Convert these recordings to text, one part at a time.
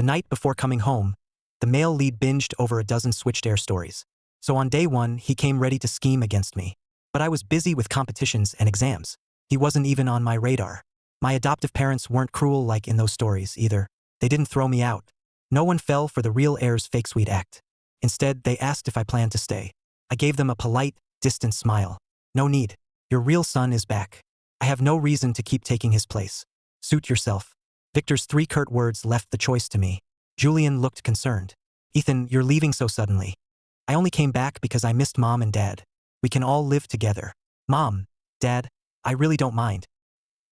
night before coming home, the male lead binged over a dozen switched air stories. So on day one, he came ready to scheme against me. But I was busy with competitions and exams. He wasn't even on my radar. My adoptive parents weren't cruel like in those stories either. They didn't throw me out. No one fell for the real heir's fake sweet act. Instead, they asked if I planned to stay. I gave them a polite, distant smile. No need. Your real son is back. I have no reason to keep taking his place. Suit yourself. Victor's 3 curt words left the choice to me. Julian looked concerned. Ethan, you're leaving so suddenly. I only came back because I missed Mom and Dad. We can all live together. Mom, Dad, I really don't mind.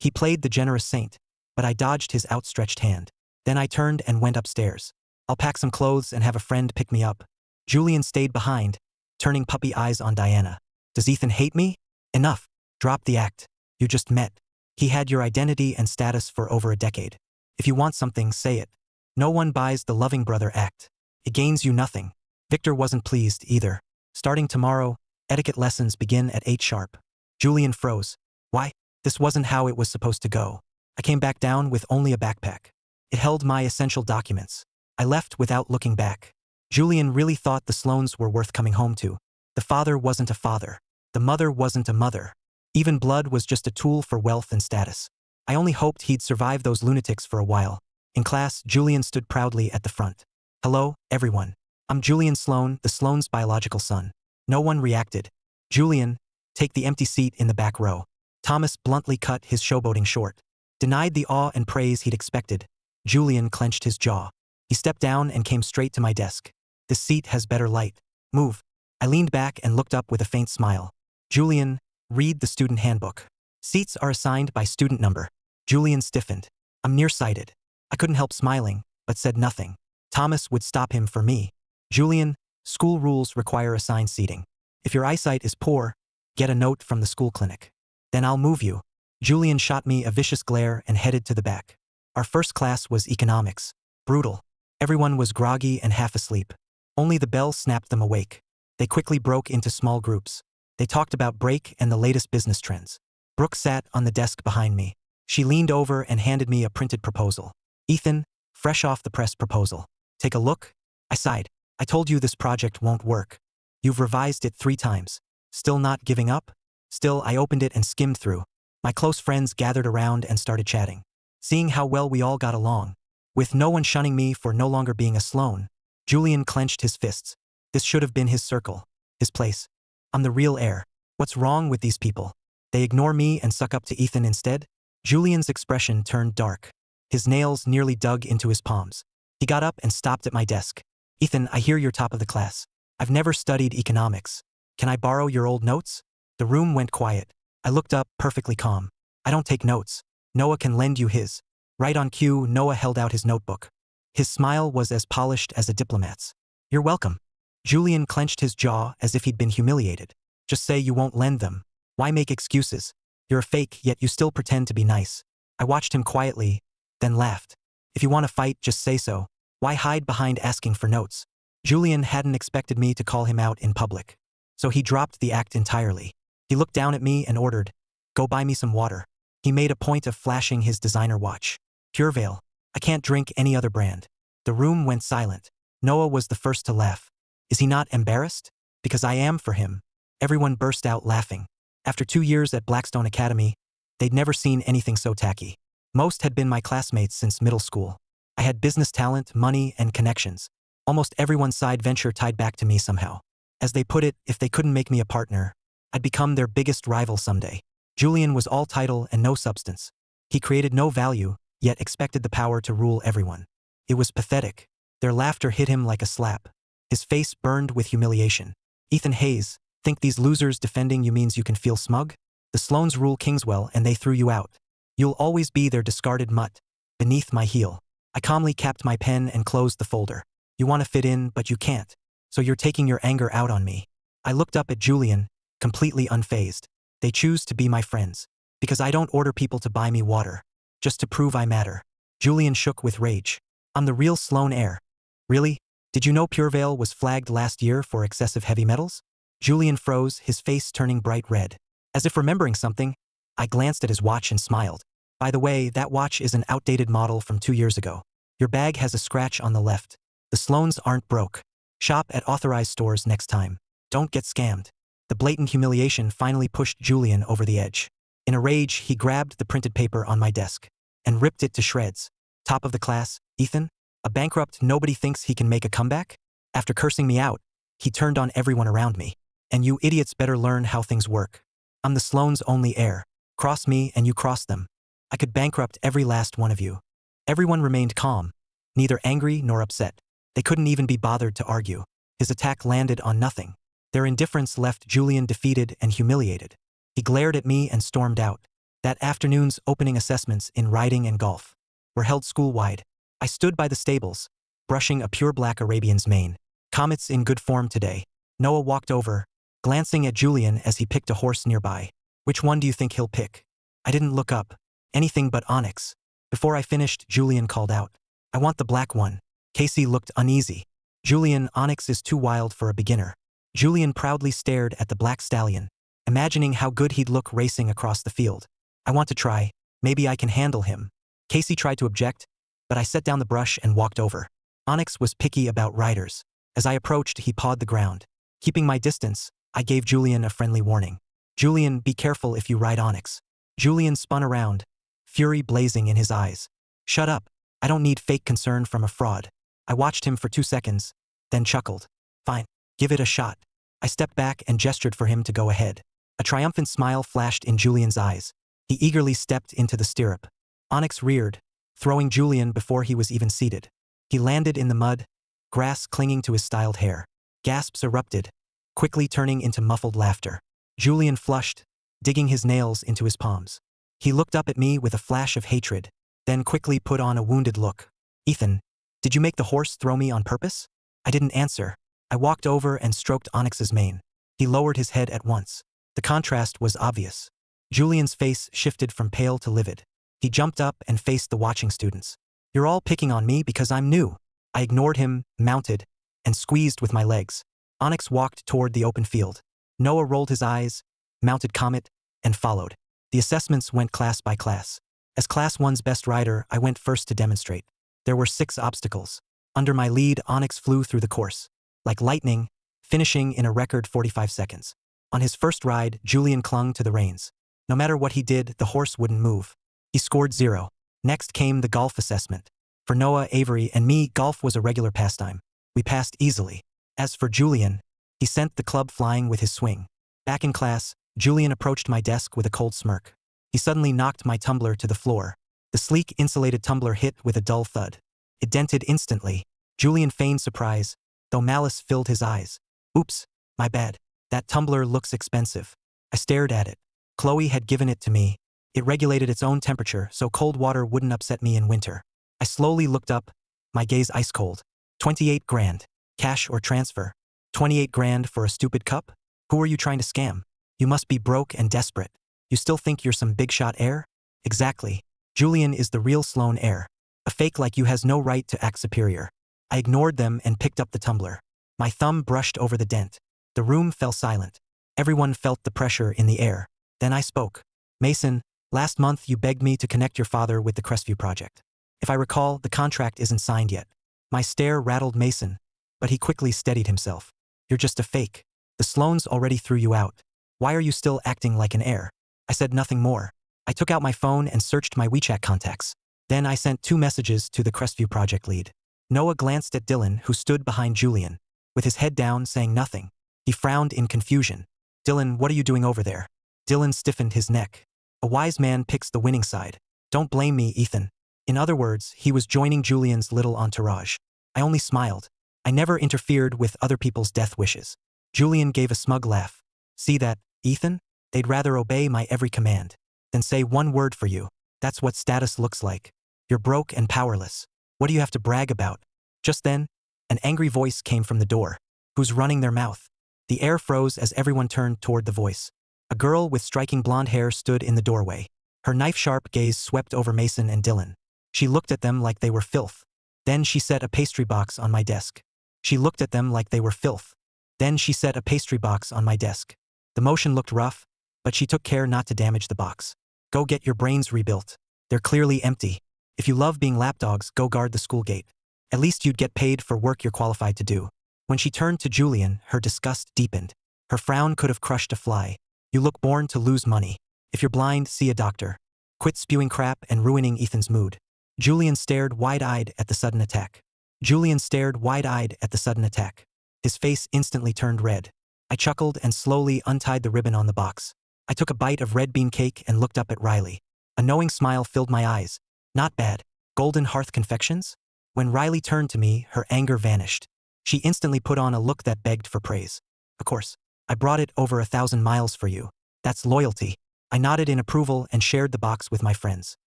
He played the generous saint, but I dodged his outstretched hand. Then I turned and went upstairs. I'll pack some clothes and have a friend pick me up. Julian stayed behind, turning puppy eyes on Diana. Does Ethan hate me? Enough. Drop the act. You just met. He had your identity and status for over a decade. If you want something, say it. No one buys the loving brother act. It gains you nothing. Victor wasn't pleased either. Starting tomorrow, etiquette lessons begin at 8 sharp. Julian froze. Why? This wasn't how it was supposed to go. I came back down with only a backpack. It held my essential documents. I left without looking back. Julian really thought the Sloanes were worth coming home to. The father wasn't a father. The mother wasn't a mother. Even blood was just a tool for wealth and status. I only hoped he'd survive those lunatics for a while. In class, Julian stood proudly at the front. Hello, everyone. I'm Julian Sloane, the Sloanes' biological son. No one reacted. Julian, take the empty seat in the back row. Thomas bluntly cut his showboating short. Denied the awe and praise he'd expected. Julian clenched his jaw. He stepped down and came straight to my desk. This seat has better light. Move. I leaned back and looked up with a faint smile. Julian, read the student handbook. Seats are assigned by student number. Julian stiffened. I'm nearsighted. I couldn't help smiling, but said nothing. Thomas would stop him for me. Julian, school rules require assigned seating. If your eyesight is poor, get a note from the school clinic. Then I'll move you. Julian shot me a vicious glare and headed to the back. Our first class was economics. Brutal. Everyone was groggy and half asleep. Only the bell snapped them awake. They quickly broke into small groups. They talked about break and the latest business trends. Brooke sat on the desk behind me. She leaned over and handed me a printed proposal. Ethan, fresh off the press proposal. Take a look? I sighed. I told you this project won't work. You've revised it 3 times. Still not giving up? Still, I opened it and skimmed through. My close friends gathered around and started chatting. Seeing how well we all got along. With no one shunning me for no longer being a Sloane, Julian clenched his fists. This should have been his circle. His place. I'm the real heir. What's wrong with these people? They ignore me and suck up to Ethan instead? Julian's expression turned dark. His nails nearly dug into his palms. He got up and stopped at my desk. Ethan, I hear you're top of the class. I've never studied economics. Can I borrow your old notes? The room went quiet. I looked up, perfectly calm. I don't take notes. Noah can lend you his. Right on cue, Noah held out his notebook. His smile was as polished as a diplomat's. You're welcome. Julian clenched his jaw as if he'd been humiliated. Just say you won't lend them. Why make excuses? You're a fake, yet you still pretend to be nice. I watched him quietly, then laughed. If you want to fight, just say so. Why hide behind asking for notes? Julian hadn't expected me to call him out in public. So he dropped the act entirely. He looked down at me and ordered, go buy me some water. He made a point of flashing his designer watch. Purevale. I can't drink any other brand. The room went silent. Noah was the first to laugh. Is he not embarrassed? Because I am for him. Everyone burst out laughing. After 2 years at Blackstone Academy, they'd never seen anything so tacky. Most had been my classmates since middle school. I had business talent, money, and connections. Almost everyone's side venture tied back to me somehow. As they put it, if they couldn't make me a partner, I'd become their biggest rival someday. Julian was all title and no substance. He created no value, yet expected the power to rule everyone. It was pathetic. Their laughter hit him like a slap. His face burned with humiliation. Ethan Hayes, think these losers defending you means you can feel smug? The Sloanes rule Kingswell and they threw you out. You'll always be their discarded mutt. Beneath my heel. I calmly capped my pen and closed the folder. You want to fit in, but you can't. So you're taking your anger out on me. I looked up at Julian, completely unfazed. They choose to be my friends. Because I don't order people to buy me water. Just to prove I matter. Julian shook with rage. I'm the real Sloane heir. Really? Did you know Purevale was flagged last year for excessive heavy metals? Julian froze, his face turning bright red. As if remembering something, I glanced at his watch and smiled. By the way, that watch is an outdated model from 2 years ago. Your bag has a scratch on the left. The Sloans aren't broke. Shop at authorized stores next time. Don't get scammed. The blatant humiliation finally pushed Julian over the edge. In a rage, he grabbed the printed paper on my desk and ripped it to shreds. Top of the class, Ethan? A bankrupt nobody thinks he can make a comeback? After cursing me out, he turned on everyone around me. And you idiots better learn how things work. I'm the Sloans' only heir. Cross me and you cross them. I could bankrupt every last one of you. Everyone remained calm, neither angry nor upset. They couldn't even be bothered to argue. His attack landed on nothing. Their indifference left Julian defeated and humiliated. He glared at me and stormed out. That afternoon's opening assessments in riding and golf were held school-wide. I stood by the stables, brushing a pure black Arabian's mane. Comet's in good form today. Noah walked over, glancing at Julian as he picked a horse nearby. Which one do you think he'll pick? I didn't look up. Anything but Onyx. Before I finished, Julian called out. I want the black one. Casey looked uneasy. Julian, Onyx is too wild for a beginner. Julian proudly stared at the black stallion, imagining how good he'd look racing across the field. I want to try. Maybe I can handle him. Casey tried to object, but I set down the brush and walked over. Onyx was picky about riders. As I approached, he pawed the ground. Keeping my distance, I gave Julian a friendly warning. Julian, be careful if you ride Onyx. Julian spun around, fury blazing in his eyes. Shut up. I don't need fake concern from a fraud. I watched him for 2 seconds, then chuckled. Fine, give it a shot. I stepped back and gestured for him to go ahead. A triumphant smile flashed in Julian's eyes. He eagerly stepped into the stirrup. Onyx reared, throwing Julian before he was even seated. He landed in the mud, grass clinging to his styled hair. Gasps erupted, quickly turning into muffled laughter. Julian flushed, digging his nails into his palms. He looked up at me with a flash of hatred, then quickly put on a wounded look. Ethan, did you make the horse throw me on purpose? I didn't answer. I walked over and stroked Onyx's mane. He lowered his head at once. The contrast was obvious. Julian's face shifted from pale to livid. He jumped up and faced the watching students. You're all picking on me because I'm new. I ignored him, mounted, and squeezed with my legs. Onyx walked toward the open field. Noah rolled his eyes, mounted Comet, and followed. The assessments went class by class. As Class 1's best rider, I went first to demonstrate. There were 6 obstacles. Under my lead, Onyx flew through the course, like lightning, finishing in a record 45 seconds. On his first ride, Julian clung to the reins. No matter what he did, the horse wouldn't move. He scored 0. Next came the golf assessment. For Noah, Avery, and me, golf was a regular pastime. We passed easily. As for Julian, he sent the club flying with his swing. Back in class, Julian approached my desk with a cold smirk. He suddenly knocked my tumbler to the floor. The sleek, insulated tumbler hit with a dull thud. It dented instantly. Julian feigned surprise, though malice filled his eyes. Oops, my bad. That tumbler looks expensive. I stared at it. Chloe had given it to me. It regulated its own temperature, so cold water wouldn't upset me in winter. I slowly looked up, my gaze ice cold. 28 grand. Cash or transfer? 28 grand for a stupid cup? Who are you trying to scam? You must be broke and desperate. You still think you're some big shot heir? Exactly. Julian is the real Sloan heir. A fake like you has no right to act superior. I ignored them and picked up the tumbler. My thumb brushed over the dent. The room fell silent. Everyone felt the pressure in the air. Then I spoke. Mason, last month you begged me to connect your father with the Crestview project. If I recall, the contract isn't signed yet. My stare rattled Mason, but he quickly steadied himself. You're just a fake. The Sloans already threw you out. Why are you still acting like an heir? I said nothing more. I took out my phone and searched my WeChat contacts. Then I sent 2 messages to the Crestview project lead. Noah glanced at Dylan, who stood behind Julian, with his head down, saying nothing. He frowned in confusion. Dylan, what are you doing over there? Dylan stiffened his neck. A wise man picks the winning side. Don't blame me, Ethan. In other words, he was joining Julian's little entourage. I only smiled. I never interfered with other people's death wishes. Julian gave a smug laugh. See that, Ethan? They'd rather obey my every command than say one word for you. That's what status looks like. You're broke and powerless. What do you have to brag about? Just then, an angry voice came from the door. Who's running their mouth? The air froze as everyone turned toward the voice. A girl with striking blonde hair stood in the doorway. Her knife-sharp gaze swept over Mason and Dylan. She looked at them like they were filth. Then she set a pastry box on my desk. She looked at them like they were filth. Then she set a pastry box on my desk. The motion looked rough, but she took care not to damage the box. Go get your brains rebuilt. They're clearly empty. If you love being lapdogs, go guard the school gate. At least you'd get paid for work you're qualified to do. When she turned to Julian, her disgust deepened. Her frown could have crushed a fly. You look born to lose money. If you're blind, see a doctor. Quit spewing crap and ruining Ethan's mood. Julian stared wide-eyed at the sudden attack. Julian stared wide-eyed at the sudden attack. His face instantly turned red. I chuckled and slowly untied the ribbon on the box. I took a bite of red bean cake and looked up at Riley. A knowing smile filled my eyes. Not bad. Golden Hearth Confections? When Riley turned to me, her anger vanished. She instantly put on a look that begged for praise. Of course. I brought it over 1,000 miles for you. That's loyalty. I nodded in approval and shared the box with my friends.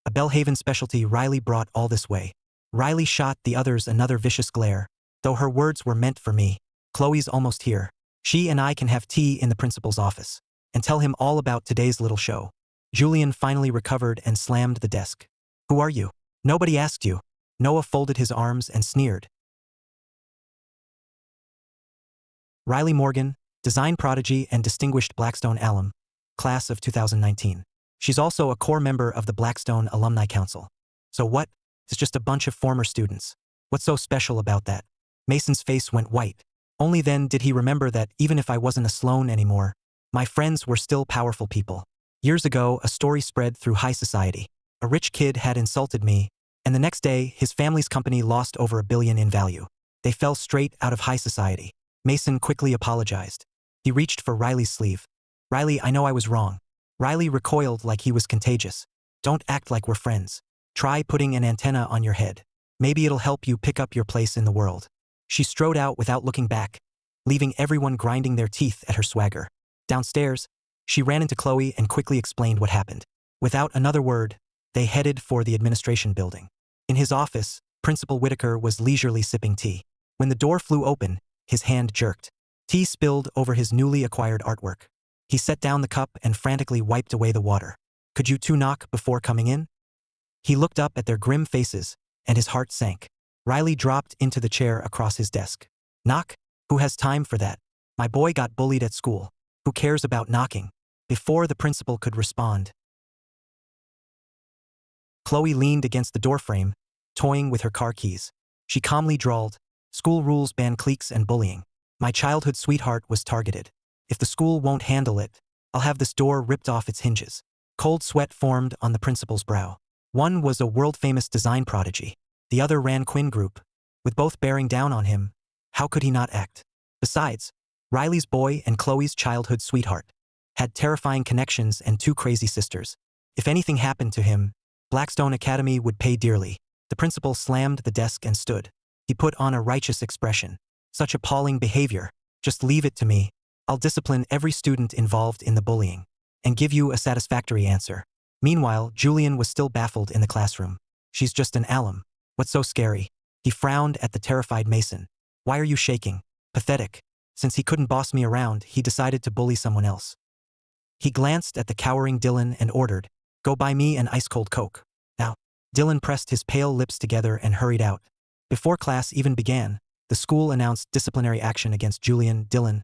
A Bellhaven specialty. Riley brought all this way. Riley shot the others another vicious glare. Though her words were meant for me. Chloe's almost here. She and I can have tea in the principal's office. And tell him all about today's little show. Julian finally recovered and slammed the desk. Who are you? Nobody asked you. Noah folded his arms and sneered. Riley Morgan, design prodigy and distinguished Blackstone alum, class of 2019. She's also a core member of the Blackstone Alumni Council. So what? It's just a bunch of former students. What's so special about that? Mason's face went white. Only then did he remember that even if I wasn't a Sloan anymore, my friends were still powerful people. Years ago, a story spread through high society. A rich kid had insulted me, and the next day, his family's company lost over $1 billion in value. They fell straight out of high society. Mason quickly apologized. He reached for Riley's sleeve. Riley, I know I was wrong. Riley recoiled like he was contagious. Don't act like we're friends. Try putting an antenna on your head. Maybe it'll help you pick up your place in the world. She strode out without looking back, leaving everyone grinding their teeth at her swagger. Downstairs, she ran into Chloe and quickly explained what happened. Without another word, they headed for the administration building. In his office, Principal Whitaker was leisurely sipping tea. When the door flew open, his hand jerked. Tea spilled over his newly acquired artwork. He set down the cup and frantically wiped away the water. Could you two knock before coming in? He looked up at their grim faces, and his heart sank. Riley dropped into the chair across his desk. Knock? Who has time for that? My boy got bullied at school. Who cares about knocking? Before the principal could respond, Chloe leaned against the doorframe, toying with her car keys. She calmly drawled, school rules ban cliques and bullying. My childhood sweetheart was targeted. If the school won't handle it, I'll have this door ripped off its hinges. Cold sweat formed on the principal's brow. One was a world-famous design prodigy. The other ran Quinn Group. With both bearing down on him, how could he not act? Besides, Riley's boy and Chloe's childhood sweetheart had terrifying connections and 2 crazy sisters. If anything happened to him, Blackstone Academy would pay dearly. The principal slammed the desk and stood. He put on a righteous expression. Such appalling behavior. Just leave it to me. I'll discipline every student involved in the bullying and give you a satisfactory answer. Meanwhile, Julian was still baffled in the classroom. She's just an alum. What's so scary? He frowned at the terrified Mason. Why are you shaking? Pathetic. Since he couldn't boss me around, he decided to bully someone else. He glanced at the cowering Dylan and ordered, go buy me an ice-cold Coke. Now. Dylan pressed his pale lips together and hurried out. Before class even began, the school announced disciplinary action against Julian, Dylan,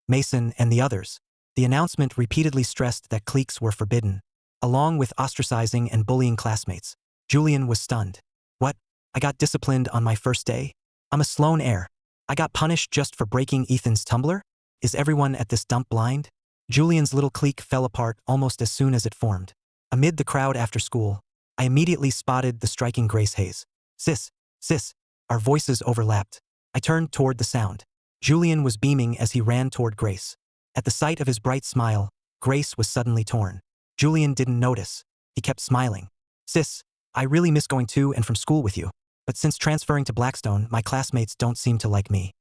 Mason, and the others. The announcement repeatedly stressed that cliques were forbidden, along with ostracizing and bullying classmates. Julian was stunned. What? I got disciplined on my first day? I'm a Sloan heir. I got punished just for breaking Ethan's tumbler? Is everyone at this dump blind? Julian's little clique fell apart almost as soon as it formed. Amid the crowd after school, I immediately spotted the striking Grace Hayes. Sis, sis, our voices overlapped. I turned toward the sound. Julian was beaming as he ran toward Grace. At the sight of his bright smile, Grace was suddenly torn. Julian didn't notice. He kept smiling. Sis, I really miss going to and from school with you. But since transferring to Blackstone, my classmates don't seem to like me.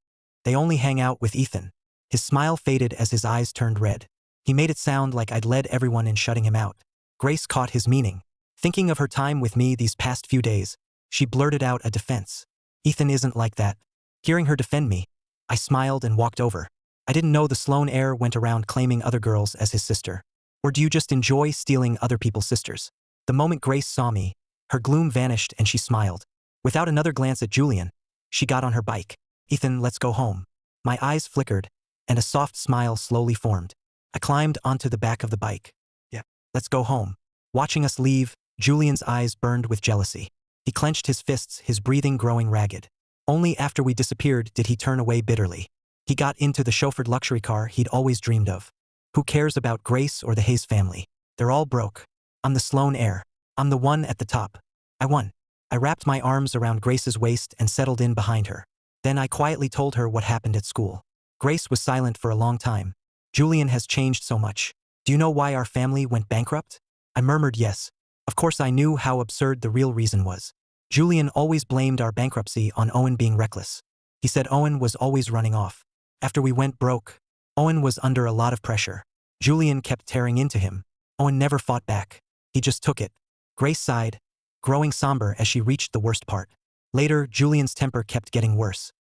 They only hang out with Ethan. His smile faded as his eyes turned red. He made it sound like I'd led everyone in shutting him out. Grace caught his meaning. Thinking of her time with me these past few days, she blurted out a defense. Ethan isn't like that. Hearing her defend me, I smiled and walked over. I didn't know the Sloan heir went around claiming other girls as his sister. Or do you just enjoy stealing other people's sisters? The moment Grace saw me, her gloom vanished and she smiled. Without another glance at Julian, she got on her bike. Ethan, let's go home. My eyes flickered, and a soft smile slowly formed. I climbed onto the back of the bike. Yeah, let's go home. Watching us leave, Julian's eyes burned with jealousy. He clenched his fists, his breathing growing ragged. Only after we disappeared did he turn away bitterly. He got into the chauffeured luxury car he'd always dreamed of. Who cares about Grace or the Hayes family? They're all broke. I'm the Sloan heir. I'm the one at the top. I won. I wrapped my arms around Grace's waist and settled in behind her. Then I quietly told her what happened at school. Grace was silent for a long time. Julian has changed so much. Do you know why our family went bankrupt? I murmured yes. Of course I knew how absurd the real reason was. Julian always blamed our bankruptcy on Owen being reckless. He said Owen was always running off. After we went broke, Owen was under a lot of pressure. Julian kept tearing into him. Owen never fought back. He just took it. Grace sighed, growing somber as she reached the worst part. Later, Julian's temper kept getting worse.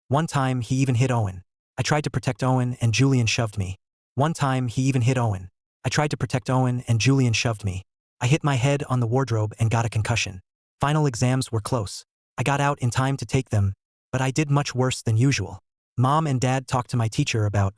One time, he even hit Owen. I tried to protect Owen and Julian shoved me. One time, he even hit Owen. I tried to protect Owen and Julian shoved me. I hit my head on the wardrobe and got a concussion. Final exams were close. I got out in time to take them, but I did much worse than usual. Mom and Dad talked to my teacher about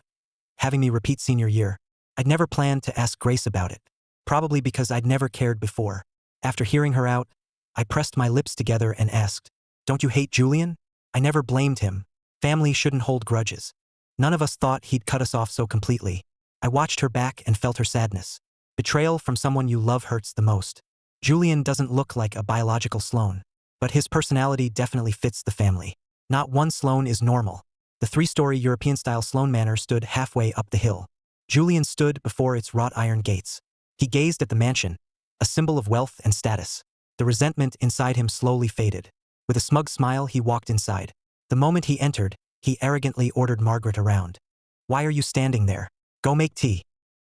having me repeat senior year. I'd never planned to ask Grace about it. Probably because I'd never cared before. After hearing her out, I pressed my lips together and asked, "Don't you hate Julian?" I never blamed him. Family shouldn't hold grudges. None of us thought he'd cut us off so completely. I watched her back and felt her sadness. Betrayal from someone you love hurts the most. Julian doesn't look like a biological Sloan, but his personality definitely fits the family. Not one Sloan is normal. The three-story European-style Sloan Manor stood halfway up the hill. Julian stood before its wrought iron gates. He gazed at the mansion, a symbol of wealth and status. The resentment inside him slowly faded. With a smug smile, he walked inside. The moment he entered, he arrogantly ordered Margaret around. "Why are you standing there? Go make tea."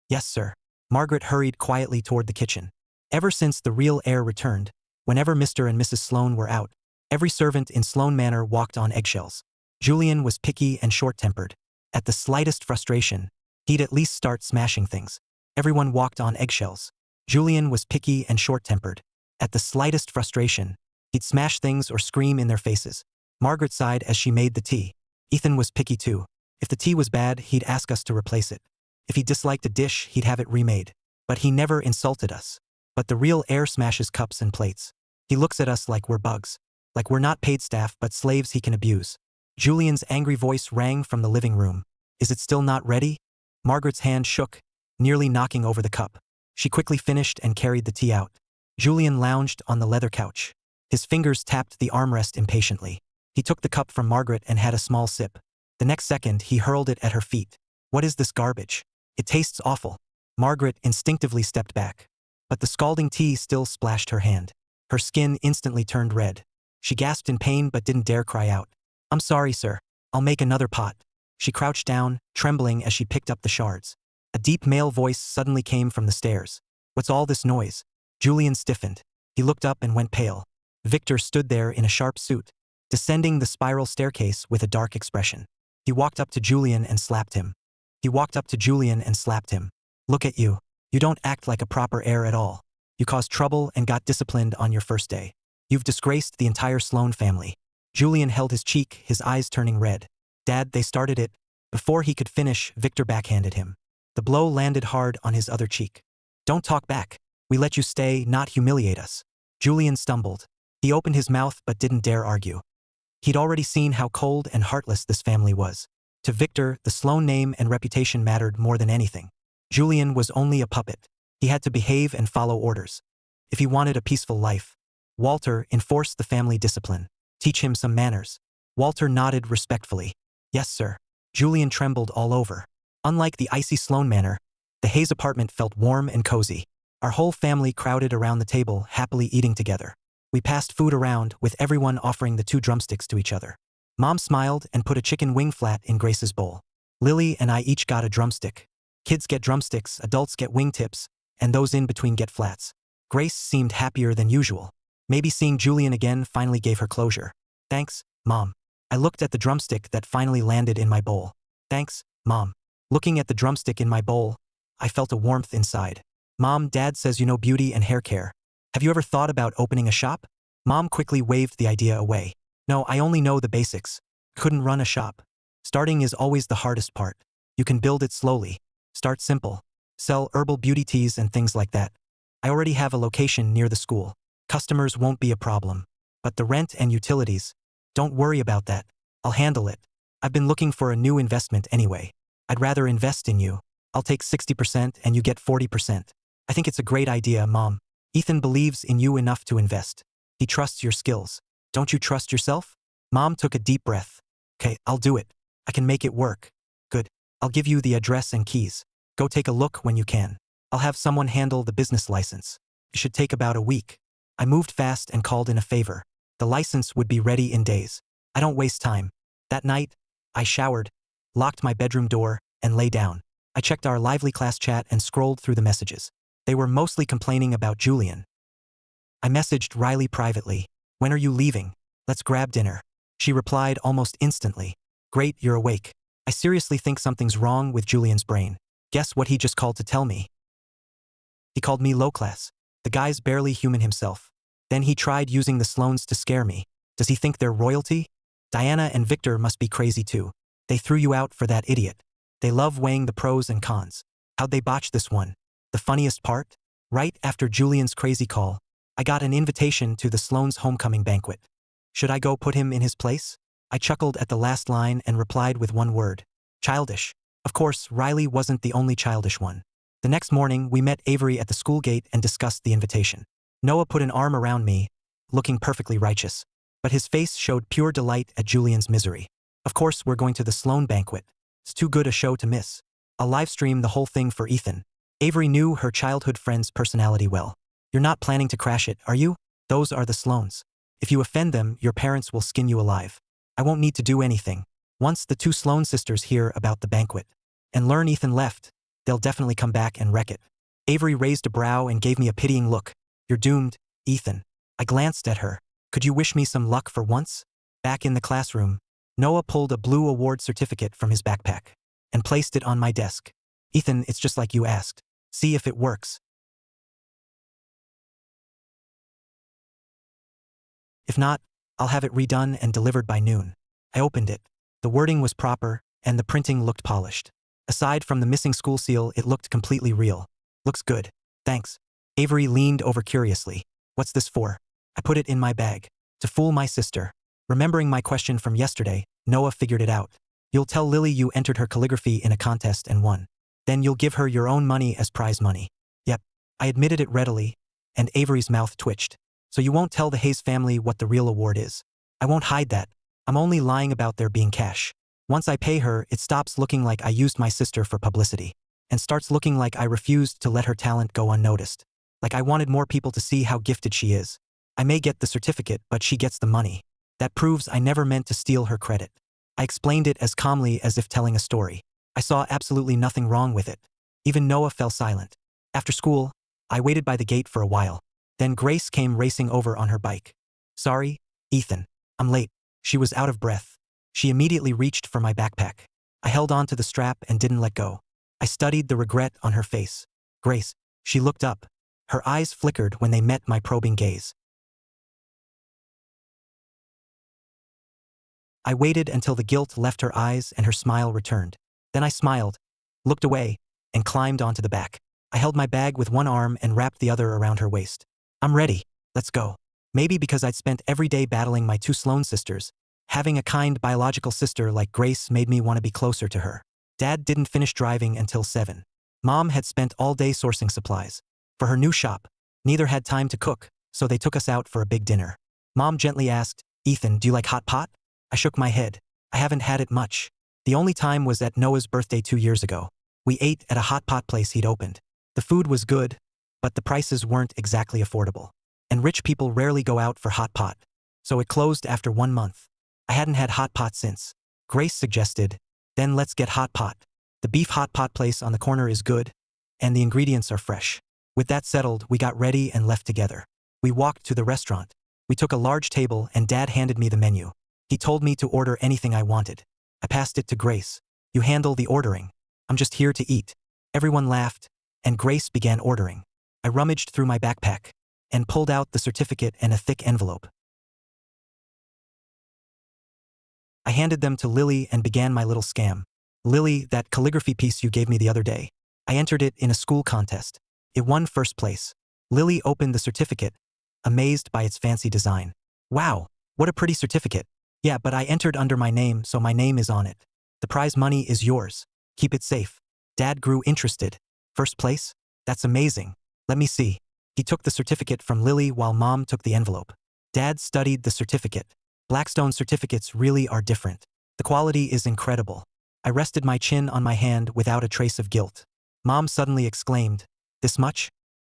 "Yes, sir." Margaret hurried quietly toward the kitchen. Ever since the real heir returned, whenever Mr. and Mrs. Sloan were out, every servant in Sloan Manor walked on eggshells. Julian was picky and short-tempered. At the slightest frustration, he'd at least start smashing things. Everyone walked on eggshells. Julian was picky and short-tempered. At the slightest frustration, he'd smash things or scream in their faces. Margaret sighed as she made the tea. Ethan was picky too. If the tea was bad, he'd ask us to replace it. If he disliked a dish, he'd have it remade. But he never insulted us. But the real heir smashes cups and plates. He looks at us like we're bugs. Like we're not paid staff but slaves he can abuse. Julian's angry voice rang from the living room. "Is it still not ready?" Margaret's hand shook, nearly knocking over the cup. She quickly finished and carried the tea out. Julian lounged on the leather couch. His fingers tapped the armrest impatiently. He took the cup from Margaret and had a small sip. The next second, he hurled it at her feet. "What is this garbage? It tastes awful." Margaret instinctively stepped back. But the scalding tea still splashed her hand. Her skin instantly turned red. She gasped in pain but didn't dare cry out. "I'm sorry, sir. I'll make another pot." She crouched down, trembling as she picked up the shards. A deep male voice suddenly came from the stairs. "What's all this noise?" Julian stiffened. He looked up and went pale. Victor stood there in a sharp suit, descending the spiral staircase with a dark expression. He walked up to Julian and slapped him. "Look at you. You don't act like a proper heir at all. You caused trouble and got disciplined on your first day. You've disgraced the entire Sloan family." Julian held his cheek, his eyes turning red. "Dad, they started it." Before he could finish, Victor backhanded him. The blow landed hard on his other cheek. "Don't talk back. We let you stay, not humiliate us." Julian stumbled. He opened his mouth but didn't dare argue. He'd already seen how cold and heartless this family was. To Victor, the Sloan name and reputation mattered more than anything. Julian was only a puppet. He had to behave and follow orders. If he wanted a peaceful life, Walter enforced the family discipline. Teach him some manners. Walter nodded respectfully. "Yes, sir." Julian trembled all over. Unlike the icy Sloan Manor, the Hayes apartment felt warm and cozy. Our whole family crowded around the table, happily eating together. We passed food around, with everyone offering the 2 drumsticks to each other. Mom smiled and put a chicken wing flat in Grace's bowl. Lily and I each got a drumstick. Kids get drumsticks, adults get wingtips, and those in between get flats. Grace seemed happier than usual. Maybe seeing Julian again finally gave her closure. "Thanks, Mom." I looked at the drumstick that finally landed in my bowl. "Thanks, Mom." Looking at the drumstick in my bowl, I felt a warmth inside. "Mom, Dad says you know beauty and hair care. Have you ever thought about opening a shop?" Mom quickly waved the idea away. "No, I only know the basics. Couldn't run a shop. Starting is always the hardest part. You can build it slowly. Start simple. Sell herbal beauty teas and things like that." I already have a location near the school. Customers won't be a problem. But the rent and utilities, don't worry about that. I'll handle it. I've been looking for a new investment anyway. I'd rather invest in you. I'll take 60% and you get 40%. I think it's a great idea, Mom. Ethan believes in you enough to invest. He trusts your skills. Don't you trust yourself? Mom took a deep breath. Okay, I'll do it. I can make it work. Good. I'll give you the address and keys. Go take a look when you can. I'll have someone handle the business license. It should take about a week. I moved fast and called in a favor. The license would be ready in days. I don't waste time. That night, I showered, locked my bedroom door, and lay down. I checked our lively class chat and scrolled through the messages. They were mostly complaining about Julian. I messaged Riley privately. When are you leaving? Let's grab dinner. She replied almost instantly. Great, you're awake. I seriously think something's wrong with Julian's brain. Guess what he just called to tell me? He called me low class. The guy's barely human himself. Then he tried using the Sloanes to scare me. Does he think they're royalty? Diana and Victor must be crazy too. They threw you out for that idiot. They love weighing the pros and cons. How'd they botch this one? The funniest part? Right after Julian's crazy call, I got an invitation to the Sloanes' homecoming banquet. Should I go put him in his place? I chuckled at the last line and replied with one word. Childish. Of course, Riley wasn't the only childish one. The next morning, we met Avery at the school gate and discussed the invitation. Noah put an arm around me, looking perfectly righteous. But his face showed pure delight at Julian's misery. Of course, we're going to the Sloane banquet. It's too good a show to miss. I'll livestream the whole thing for Ethan. Avery knew her childhood friend's personality well. You're not planning to crash it, are you? Those are the Sloanes. If you offend them, your parents will skin you alive. I won't need to do anything. Once the two Sloane sisters hear about the banquet and learn Ethan left, they'll definitely come back and wreck it. Avery raised a brow and gave me a pitying look. You're doomed, Ethan. I glanced at her. Could you wish me some luck for once? Back in the classroom, Noah pulled a blue award certificate from his backpack and placed it on my desk. Ethan, it's just like you asked. See if it works. If not, I'll have it redone and delivered by noon. I opened it. The wording was proper, and the printing looked polished. Aside from the missing school seal, it looked completely real. Looks good. Thanks. Avery leaned over curiously. What's this for? I put it in my bag. To fool my sister. Remembering my question from yesterday, Noah figured it out. You'll tell Lily you entered her calligraphy in a contest and won. Then you'll give her your own money as prize money. Yep. I admitted it readily, and Avery's mouth twitched. So you won't tell the Hayes family what the real award is. I won't hide that. I'm only lying about there being cash. Once I pay her, it stops looking like I used my sister for publicity, and starts looking like I refused to let her talent go unnoticed. Like I wanted more people to see how gifted she is. I may get the certificate, but she gets the money. That proves I never meant to steal her credit. I explained it as calmly as if telling a story. I saw absolutely nothing wrong with it. Even Noah fell silent. After school, I waited by the gate for a while. Then Grace came racing over on her bike. Sorry, Ethan. I'm late. She was out of breath. She immediately reached for my backpack. I held on to the strap and didn't let go. I studied the regret on her face. Grace. She looked up. Her eyes flickered when they met my probing gaze. I waited until the guilt left her eyes and her smile returned. Then I smiled, looked away, and climbed onto the back. I held my bag with one arm and wrapped the other around her waist. I'm ready. Let's go. Maybe because I'd spent every day battling my two Sloane sisters, having a kind biological sister like Grace made me want to be closer to her. Dad didn't finish driving until 7. Mom had spent all day sourcing supplies for her new shop. Neither had time to cook, so they took us out for a big dinner. Mom gently asked, Ethan, do you like hot pot? I shook my head. I haven't had it much. The only time was at Noah's birthday 2 years ago. We ate at a hot pot place he'd opened. The food was good, but the prices weren't exactly affordable. And rich people rarely go out for hot pot. So it closed after 1 month. I hadn't had hot pot since. Grace suggested, then let's get hot pot. The beef hot pot place on the corner is good, and the ingredients are fresh. With that settled, we got ready and left together. We walked to the restaurant. We took a large table and Dad handed me the menu. He told me to order anything I wanted. I passed it to Grace. You handle the ordering. I'm just here to eat. Everyone laughed, and Grace began ordering. I rummaged through my backpack and pulled out the certificate and a thick envelope. I handed them to Lily and began my little scam. Lily, that calligraphy piece you gave me the other day. I entered it in a school contest. It won first place. Lily opened the certificate, amazed by its fancy design. Wow, what a pretty certificate. Yeah, but I entered under my name, so my name is on it. The prize money is yours. Keep it safe. Dad grew interested. First place? That's amazing. Let me see. He took the certificate from Lily while Mom took the envelope. Dad studied the certificate. Blackstone certificates really are different. The quality is incredible. I rested my chin on my hand without a trace of guilt. Mom suddenly exclaimed, "This much?"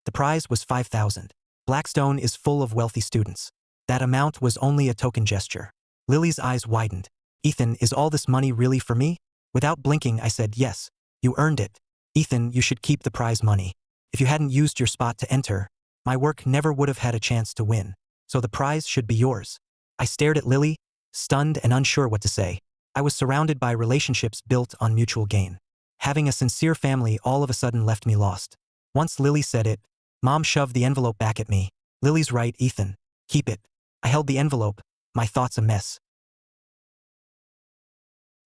The prize was 5,000. Blackstone is full of wealthy students. That amount was only a token gesture. Lily's eyes widened. Ethan, is all this money really for me? Without blinking, I said, yes. You earned it. Ethan, you should keep the prize money. If you hadn't used your spot to enter, my work never would have had a chance to win. So the prize should be yours. I stared at Lily, stunned and unsure what to say. I was surrounded by relationships built on mutual gain. Having a sincere family all of a sudden left me lost. Once Lily said it, Mom shoved the envelope back at me. Lily's right, Ethan. Keep it. I held the envelope, my thoughts a mess.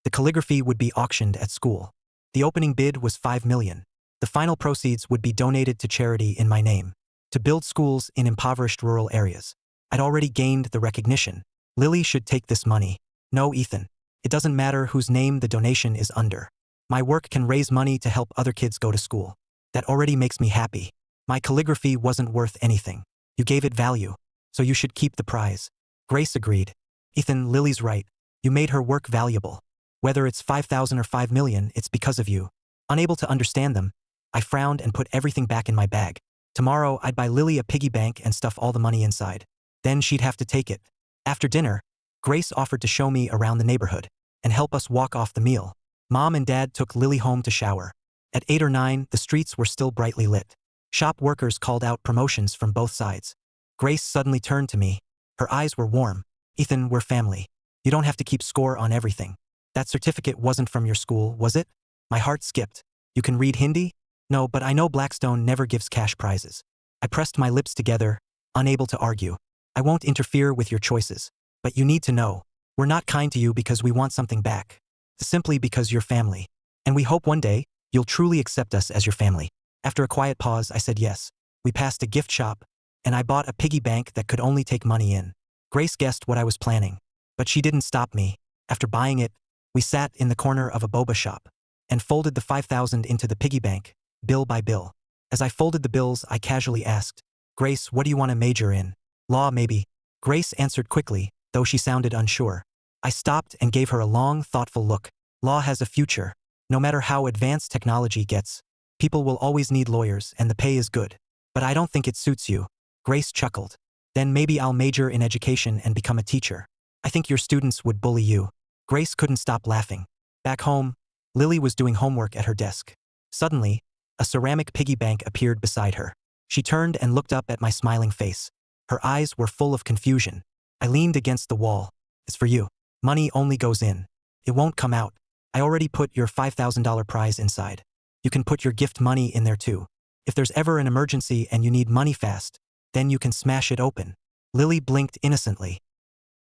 The calligraphy would be auctioned at school. The opening bid was 5 million. The final proceeds would be donated to charity in my name, to build schools in impoverished rural areas. I'd already gained the recognition. Lily should take this money. No, Ethan. It doesn't matter whose name the donation is under. My work can raise money to help other kids go to school. That already makes me happy. My calligraphy wasn't worth anything. You gave it value, so you should keep the prize. Grace agreed. Ethan, Lily's right. You made her work valuable. Whether it's 5,000 or 5 million, it's because of you. Unable to understand them, I frowned and put everything back in my bag. Tomorrow, I'd buy Lily a piggy bank and stuff all the money inside. Then she'd have to take it. After dinner, Grace offered to show me around the neighborhood and help us walk off the meal. Mom and Dad took Lily home to shower. At 8 or 9, the streets were still brightly lit. Shop workers called out promotions from both sides. Grace suddenly turned to me. Her eyes were warm. Ethan, we're family. You don't have to keep score on everything. That certificate wasn't from your school, was it? My heart skipped. You can read Hindi? No, but I know Blackstone never gives cash prizes. I pressed my lips together, unable to argue. I won't interfere with your choices. But you need to know, we're not kind to you because we want something back. Simply because you're family. And we hope one day, you'll truly accept us as your family. After a quiet pause, I said yes. We passed a gift shop, and I bought a piggy bank that could only take money in. Grace guessed what I was planning, but she didn't stop me. After buying it, we sat in the corner of a boba shop and folded the 5,000 into the piggy bank, bill by bill. As I folded the bills, I casually asked, Grace, what do you want to major in? Law, maybe. Grace answered quickly, though she sounded unsure. I stopped and gave her a long, thoughtful look. Law has a future. No matter how advanced technology gets, people will always need lawyers and the pay is good. But I don't think it suits you. Grace chuckled. Then maybe I'll major in education and become a teacher. I think your students would bully you. Grace couldn't stop laughing. Back home, Lily was doing homework at her desk. Suddenly, a ceramic piggy bank appeared beside her. She turned and looked up at my smiling face. Her eyes were full of confusion. I leaned against the wall. It's for you. Money only goes in. It won't come out. I already put your $5,000 prize inside. You can put your gift money in there too. If there's ever an emergency and you need money fast, then you can smash it open. Lily blinked innocently.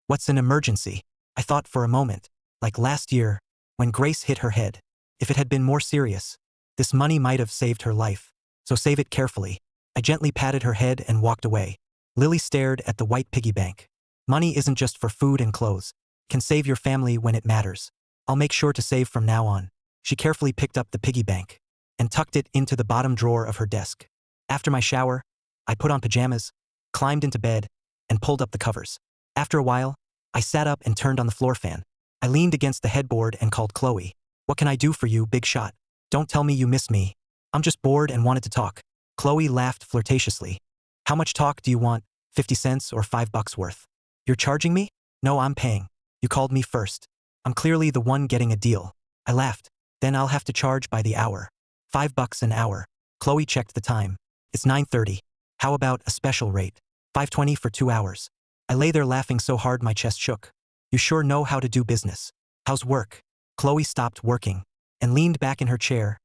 What's an emergency? I thought for a moment, like last year, when Grace hit her head. If it had been more serious, this money might have saved her life. So save it carefully. I gently patted her head and walked away. Lily stared at the white piggy bank. Money isn't just for food and clothes. It can save your family when it matters. I'll make sure to save from now on. She carefully picked up the piggy bank and tucked it into the bottom drawer of her desk. After my shower, I put on pajamas, climbed into bed, and pulled up the covers. After a while, I sat up and turned on the floor fan. I leaned against the headboard and called Chloe. What can I do for you, big shot? Don't tell me you miss me. I'm just bored and wanted to talk. Chloe laughed flirtatiously. How much talk do you want? 50 cents or $5 worth? You're charging me? No, I'm paying. You called me first. I'm clearly the one getting a deal. I laughed. Then I'll have to charge by the hour. $5 an hour. Chloe checked the time. It's 9:30. How about a special rate? $5.20 for 2 hours. I lay there laughing so hard my chest shook. You sure know how to do business. How's work? Chloe stopped working and leaned back in her chair,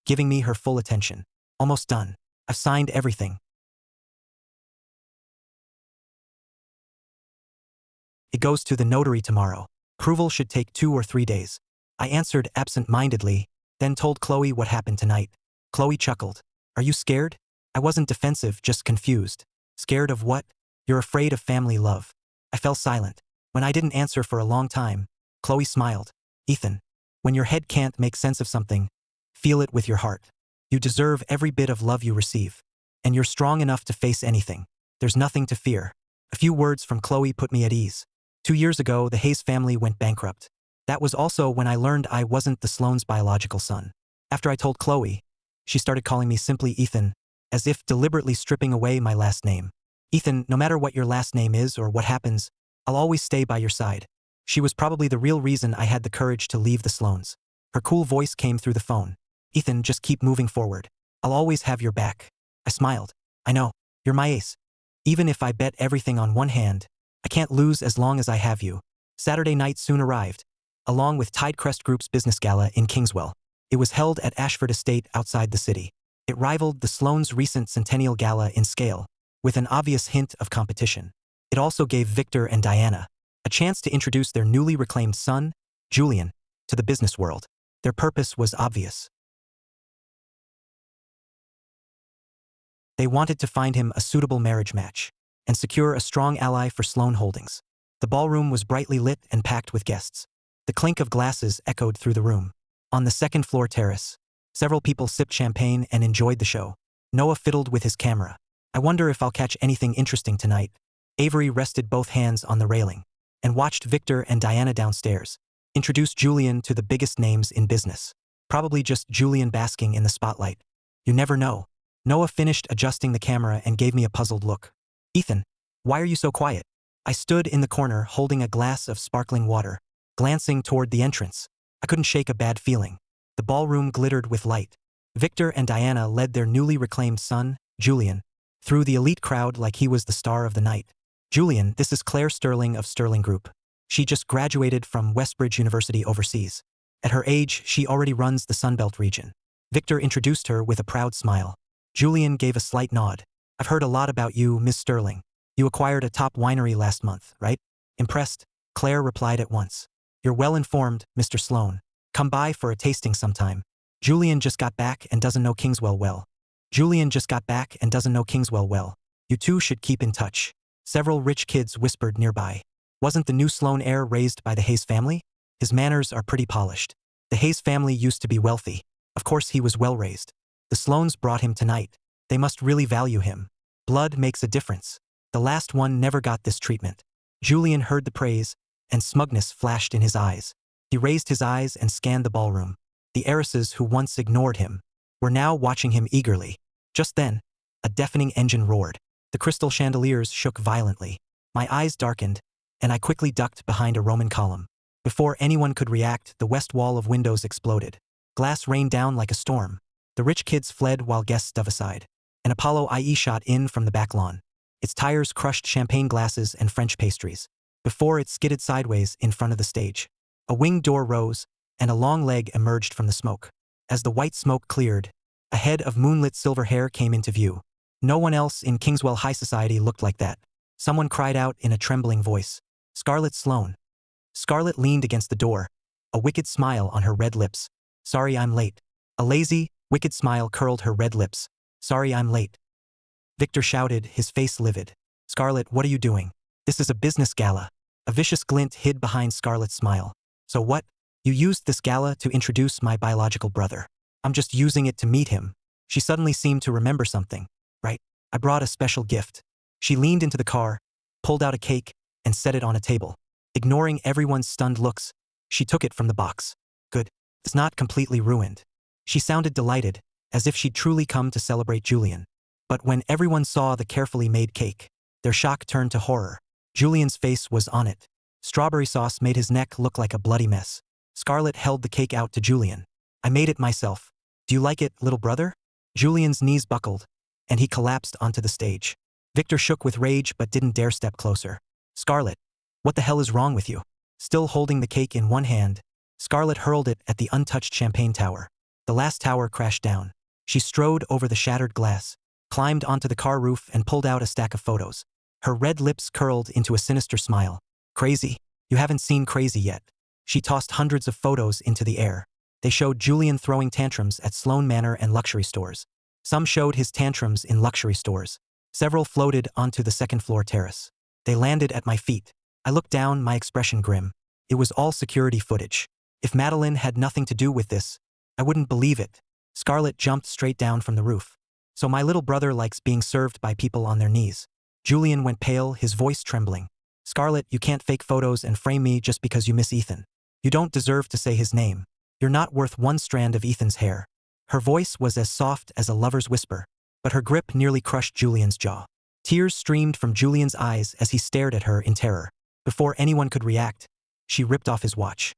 giving me her full attention. Almost done. I've signed everything. It goes to the notary tomorrow. Approval should take 2 or 3 days. I answered absent-mindedly, then told Chloe what happened tonight. Chloe chuckled. Are you scared? I wasn't defensive, just confused. Scared of what? You're afraid of family love. I fell silent. When I didn't answer for a long time, Chloe smiled. Ethan, when your head can't make sense of something, feel it with your heart. You deserve every bit of love you receive. And you're strong enough to face anything. There's nothing to fear. A few words from Chloe put me at ease. 2 years ago, the Hayes family went bankrupt. That was also when I learned I wasn't the Sloanes' biological son. After I told Chloe, she started calling me simply Ethan, as if deliberately stripping away my last name. Ethan, no matter what your last name is or what happens, I'll always stay by your side. She was probably the real reason I had the courage to leave the Sloanes. Her cool voice came through the phone. Ethan, just keep moving forward. I'll always have your back. I smiled. I know, you're my ace. Even if I bet everything on one hand, I can't lose as long as I have you. Saturday night soon arrived, along with Tidecrest Group's business gala in Kingswell. It was held at Ashford Estate outside the city. It rivaled the Sloanes' recent centennial gala in scale, with an obvious hint of competition. It also gave Victor and Diana a chance to introduce their newly reclaimed son, Julian, to the business world. Their purpose was obvious. They wanted to find him a suitable marriage match and secure a strong ally for Sloane Holdings. The ballroom was brightly lit and packed with guests. The clink of glasses echoed through the room. On the second-floor terrace, several people sipped champagne and enjoyed the show. Noah fiddled with his camera. I wonder if I'll catch anything interesting tonight. Avery rested both hands on the railing and watched Victor and Diana downstairs introduce Julian to the biggest names in business. Probably just Julian basking in the spotlight. You never know. Noah finished adjusting the camera and gave me a puzzled look. Ethan, why are you so quiet? I stood in the corner holding a glass of sparkling water, glancing toward the entrance. I couldn't shake a bad feeling. The ballroom glittered with light. Victor and Diana led their newly reclaimed son, Julian, through the elite crowd like he was the star of the night. Julian, this is Claire Sterling of Sterling Group. She just graduated from Westbridge University overseas. At her age, she already runs the Sunbelt region. Victor introduced her with a proud smile. Julian gave a slight nod. I've heard a lot about you, Miss Sterling. You acquired a top winery last month, right? Impressed, Claire replied at once. You're well informed, Mr. Sloane. Come by for a tasting sometime. Julian just got back and doesn't know Kingswell well. Julian just got back and doesn't know Kingswell well. You two should keep in touch. Several rich kids whispered nearby. Wasn't the new Sloane heir raised by the Hayes family? His manners are pretty polished. The Hayes family used to be wealthy. Of course he was well raised. The Sloanes brought him tonight. They must really value him. Blood makes a difference. The last one never got this treatment. Julian heard the praise, and smugness flashed in his eyes. He raised his eyes and scanned the ballroom. The heiresses who once ignored him were now watching him eagerly. Just then, a deafening engine roared. The crystal chandeliers shook violently. My eyes darkened, and I quickly ducked behind a Roman column. Before anyone could react, the west wall of windows exploded. Glass rained down like a storm. The rich kids fled while guests dove aside. An Apollo IE shot in from the back lawn. Its tires crushed champagne glasses and French pastries. Before it skidded sideways in front of the stage. A wing door rose, and a long leg emerged from the smoke. As the white smoke cleared, a head of moonlit silver hair came into view. No one else in Kingswell High Society looked like that. Someone cried out in a trembling voice. Scarlett Sloane. Scarlett leaned against the door, a wicked smile on her red lips. Sorry I'm late. A lazy, wicked smile curled her red lips. Sorry I'm late. Victor shouted, his face livid. Scarlett, what are you doing? This is a business gala. A vicious glint hid behind Scarlett's smile. So what? You used this gala to introduce my biological brother. I'm just using it to meet him. She suddenly seemed to remember something. Right? I brought a special gift. She leaned into the car, pulled out a cake, and set it on a table. Ignoring everyone's stunned looks, she took it from the box. Good. It's not completely ruined. She sounded delighted, as if she'd truly come to celebrate Julian. But when everyone saw the carefully made cake, their shock turned to horror. Julian's face was on it. Strawberry sauce made his neck look like a bloody mess. Scarlett held the cake out to Julian. I made it myself. Do you like it, little brother? Julian's knees buckled, and he collapsed onto the stage. Victor shook with rage but didn't dare step closer. Scarlett, what the hell is wrong with you? Still holding the cake in one hand, Scarlett hurled it at the untouched champagne tower. The last tower crashed down. She strode over the shattered glass, climbed onto the car roof and pulled out a stack of photos. Her red lips curled into a sinister smile. Crazy? You haven't seen crazy yet. She tossed hundreds of photos into the air. They showed Julian throwing tantrums at Sloane Manor and luxury stores. Some showed his tantrums in luxury stores. Several floated onto the second-floor terrace. They landed at my feet. I looked down, my expression grim. It was all security footage. If Madeline had nothing to do with this, I wouldn't believe it. Scarlett jumped straight down from the roof. So my little brother likes being served by people on their knees. Julian went pale, his voice trembling. Scarlett, you can't fake photos and frame me just because you miss Ethan. You don't deserve to say his name. You're not worth one strand of Ethan's hair. Her voice was as soft as a lover's whisper, but her grip nearly crushed Julian's jaw. Tears streamed from Julian's eyes as he stared at her in terror. Before anyone could react, she ripped off his watch.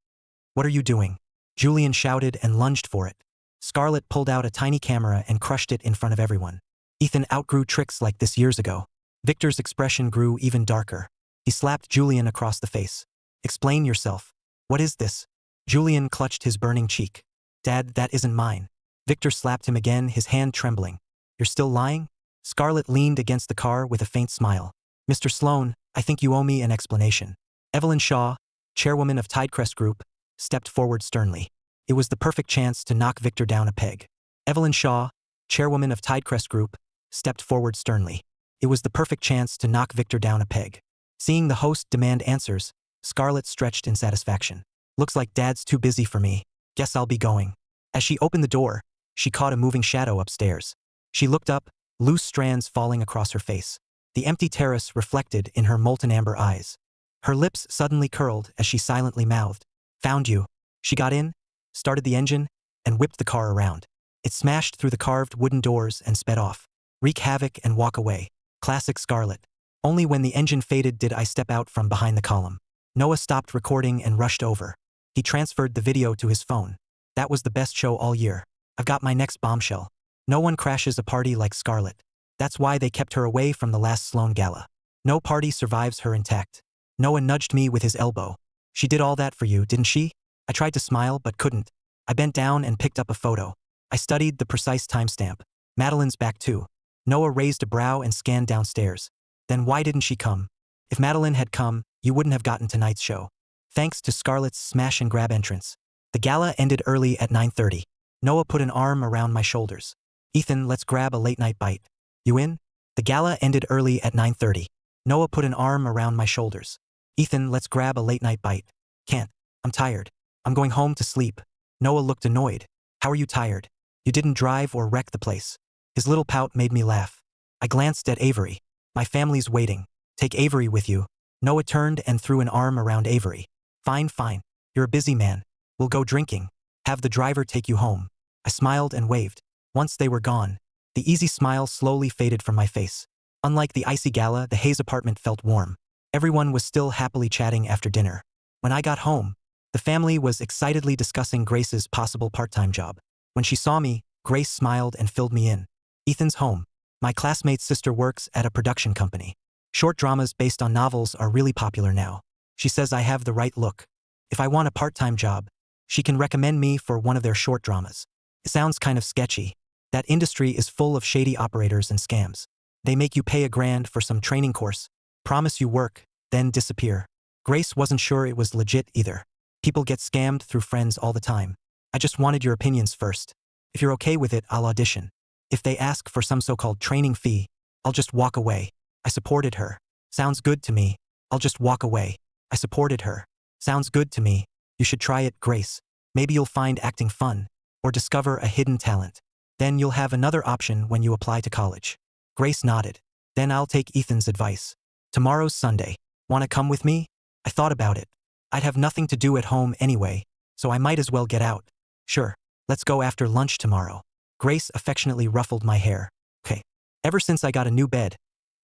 What are you doing? Julian shouted and lunged for it. Scarlett pulled out a tiny camera and crushed it in front of everyone. Ethan outgrew tricks like this years ago. Victor's expression grew even darker. He slapped Julian across the face. Explain yourself. What is this? Julian clutched his burning cheek. Dad, that isn't mine. Victor slapped him again, his hand trembling. You're still lying? Scarlett leaned against the car with a faint smile. Mr. Sloan, I think you owe me an explanation. Evelyn Shaw, chairwoman of Tidecrest Group, stepped forward sternly. It was the perfect chance to knock Victor down a peg. Evelyn Shaw, chairwoman of Tidecrest Group, stepped forward sternly. It was the perfect chance to knock Victor down a peg. Seeing the host demand answers, Scarlett stretched in satisfaction. Looks like Dad's too busy for me. Guess I'll be going. As she opened the door, she caught a moving shadow upstairs. She looked up, loose strands falling across her face. The empty terrace reflected in her molten amber eyes. Her lips suddenly curled as she silently mouthed, "Found you." She got in, started the engine, and whipped the car around. It smashed through the carved wooden doors and sped off. Wreak havoc and walk away. Classic Scarlett. Only when the engine faded did I step out from behind the column. Noah stopped recording and rushed over. He transferred the video to his phone. That was the best show all year. I've got my next bombshell. No one crashes a party like Scarlett. That's why they kept her away from the last Sloan Gala. No party survives her intact. Noah nudged me with his elbow. She did all that for you, didn't she? I tried to smile but couldn't. I bent down and picked up a photo. I studied the precise timestamp. Madeline's back too. Noah raised a brow and scanned downstairs. Then why didn't she come? If Madeline had come, you wouldn't have gotten tonight's show. Thanks to Scarlett's smash and grab entrance. The gala ended early at 9:30. Noah put an arm around my shoulders. Ethan, let's grab a late-night bite. You in? The gala ended early at 9:30. Noah put an arm around my shoulders. Ethan, let's grab a late-night bite. Can't. I'm tired. I'm going home to sleep. Noah looked annoyed. How are you tired? You didn't drive or wreck the place. His little pout made me laugh. I glanced at Avery. My family's waiting. Take Avery with you. Noah turned and threw an arm around Avery. Fine, fine. You're a busy man. We'll go drinking. Have the driver take you home. I smiled and waved. Once they were gone, the easy smile slowly faded from my face. Unlike the icy gala, the Hayes apartment felt warm. Everyone was still happily chatting after dinner. When I got home, the family was excitedly discussing Grace's possible part-time job. When she saw me, Grace smiled and filled me in. Ethan's home. My classmate's sister works at a production company. Short dramas based on novels are really popular now. She says I have the right look. If I want a part-time job, she can recommend me for one of their short dramas. It sounds kind of sketchy. That industry is full of shady operators and scams. They make you pay $1,000 for some training course, promise you work, then disappear. Grace wasn't sure it was legit either. People get scammed through friends all the time. I just wanted your opinions first. If you're okay with it, I'll audition. If they ask for some so-called training fee, I'll just walk away. I supported her. Sounds good to me. I'll just walk away. I supported her. Sounds good to me. You should try it, Grace. Maybe you'll find acting fun, or discover a hidden talent. Then you'll have another option when you apply to college. Grace nodded. Then I'll take Ethan's advice. Tomorrow's Sunday. Want to come with me? I thought about it. I'd have nothing to do at home anyway, so I might as well get out. Sure. Let's go after lunch tomorrow. Grace affectionately ruffled my hair. Okay. Ever since I got a new bed,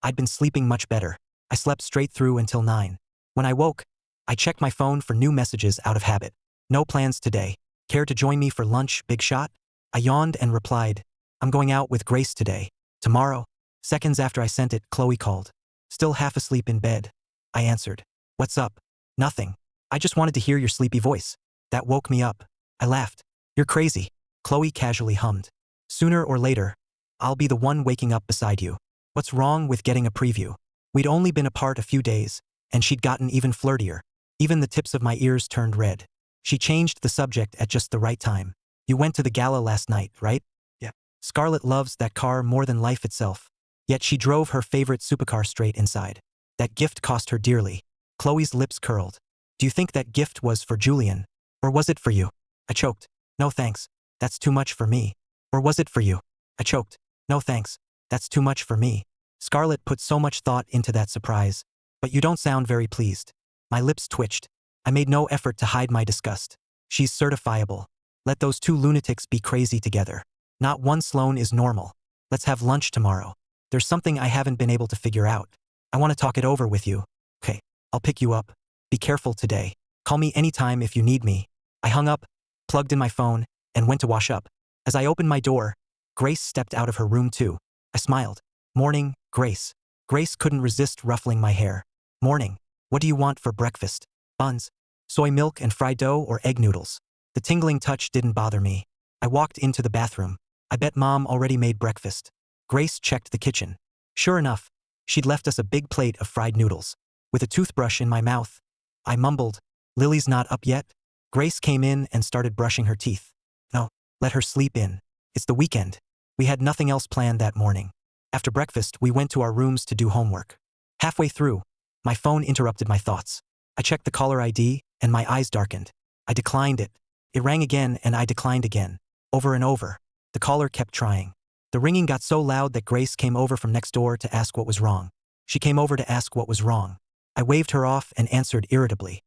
I'd been sleeping much better. I slept straight through until 9. When I woke, I checked my phone for new messages out of habit. No plans today. Care to join me for lunch, big shot? I yawned and replied, I'm going out with Grace today. Tomorrow? Seconds after I sent it, Chloe called. Still half asleep in bed. I answered. What's up? Nothing. I just wanted to hear your sleepy voice. That woke me up. I laughed. You're crazy. Chloe casually hummed. Sooner or later, I'll be the one waking up beside you. What's wrong with getting a preview? We'd only been apart a few days, and she'd gotten even flirtier. Even the tips of my ears turned red. She changed the subject at just the right time. You went to the gala last night, right? Yeah. Scarlett loves that car more than life itself. Yet she drove her favorite supercar straight inside. That gift cost her dearly. Chloe's lips curled. Do you think that gift was for Julian? Or was it for you? I choked. No thanks. That's too much for me. Or was it for you? I choked. No thanks. That's too much for me. Scarlett put so much thought into that surprise. But you don't sound very pleased. My lips twitched. I made no effort to hide my disgust. She's certifiable. Let those two lunatics be crazy together. Not one Sloane is normal. Let's have lunch tomorrow. There's something I haven't been able to figure out. I want to talk it over with you. Okay, I'll pick you up. Be careful today. Call me anytime if you need me. I hung up, plugged in my phone, and went to wash up. As I opened my door, Grace stepped out of her room too. I smiled. Morning, Grace. Grace couldn't resist ruffling my hair. Morning. What do you want for breakfast? Buns, soy milk and fried dough or egg noodles? The tingling touch didn't bother me. I walked into the bathroom. I bet Mom already made breakfast. Grace checked the kitchen. Sure enough, she'd left us a big plate of fried noodles. With a toothbrush in my mouth, I mumbled, Lily's not up yet? Grace came in and started brushing her teeth. No, let her sleep in. It's the weekend. We had nothing else planned that morning. After breakfast, we went to our rooms to do homework. Halfway through, my phone interrupted my thoughts. I checked the caller ID, and my eyes darkened. I declined it. It rang again, and I declined again. Over and over. The caller kept trying. The ringing got so loud that Grace came over from next door to ask what was wrong. She came over to ask what was wrong. I waved her off and answered irritably.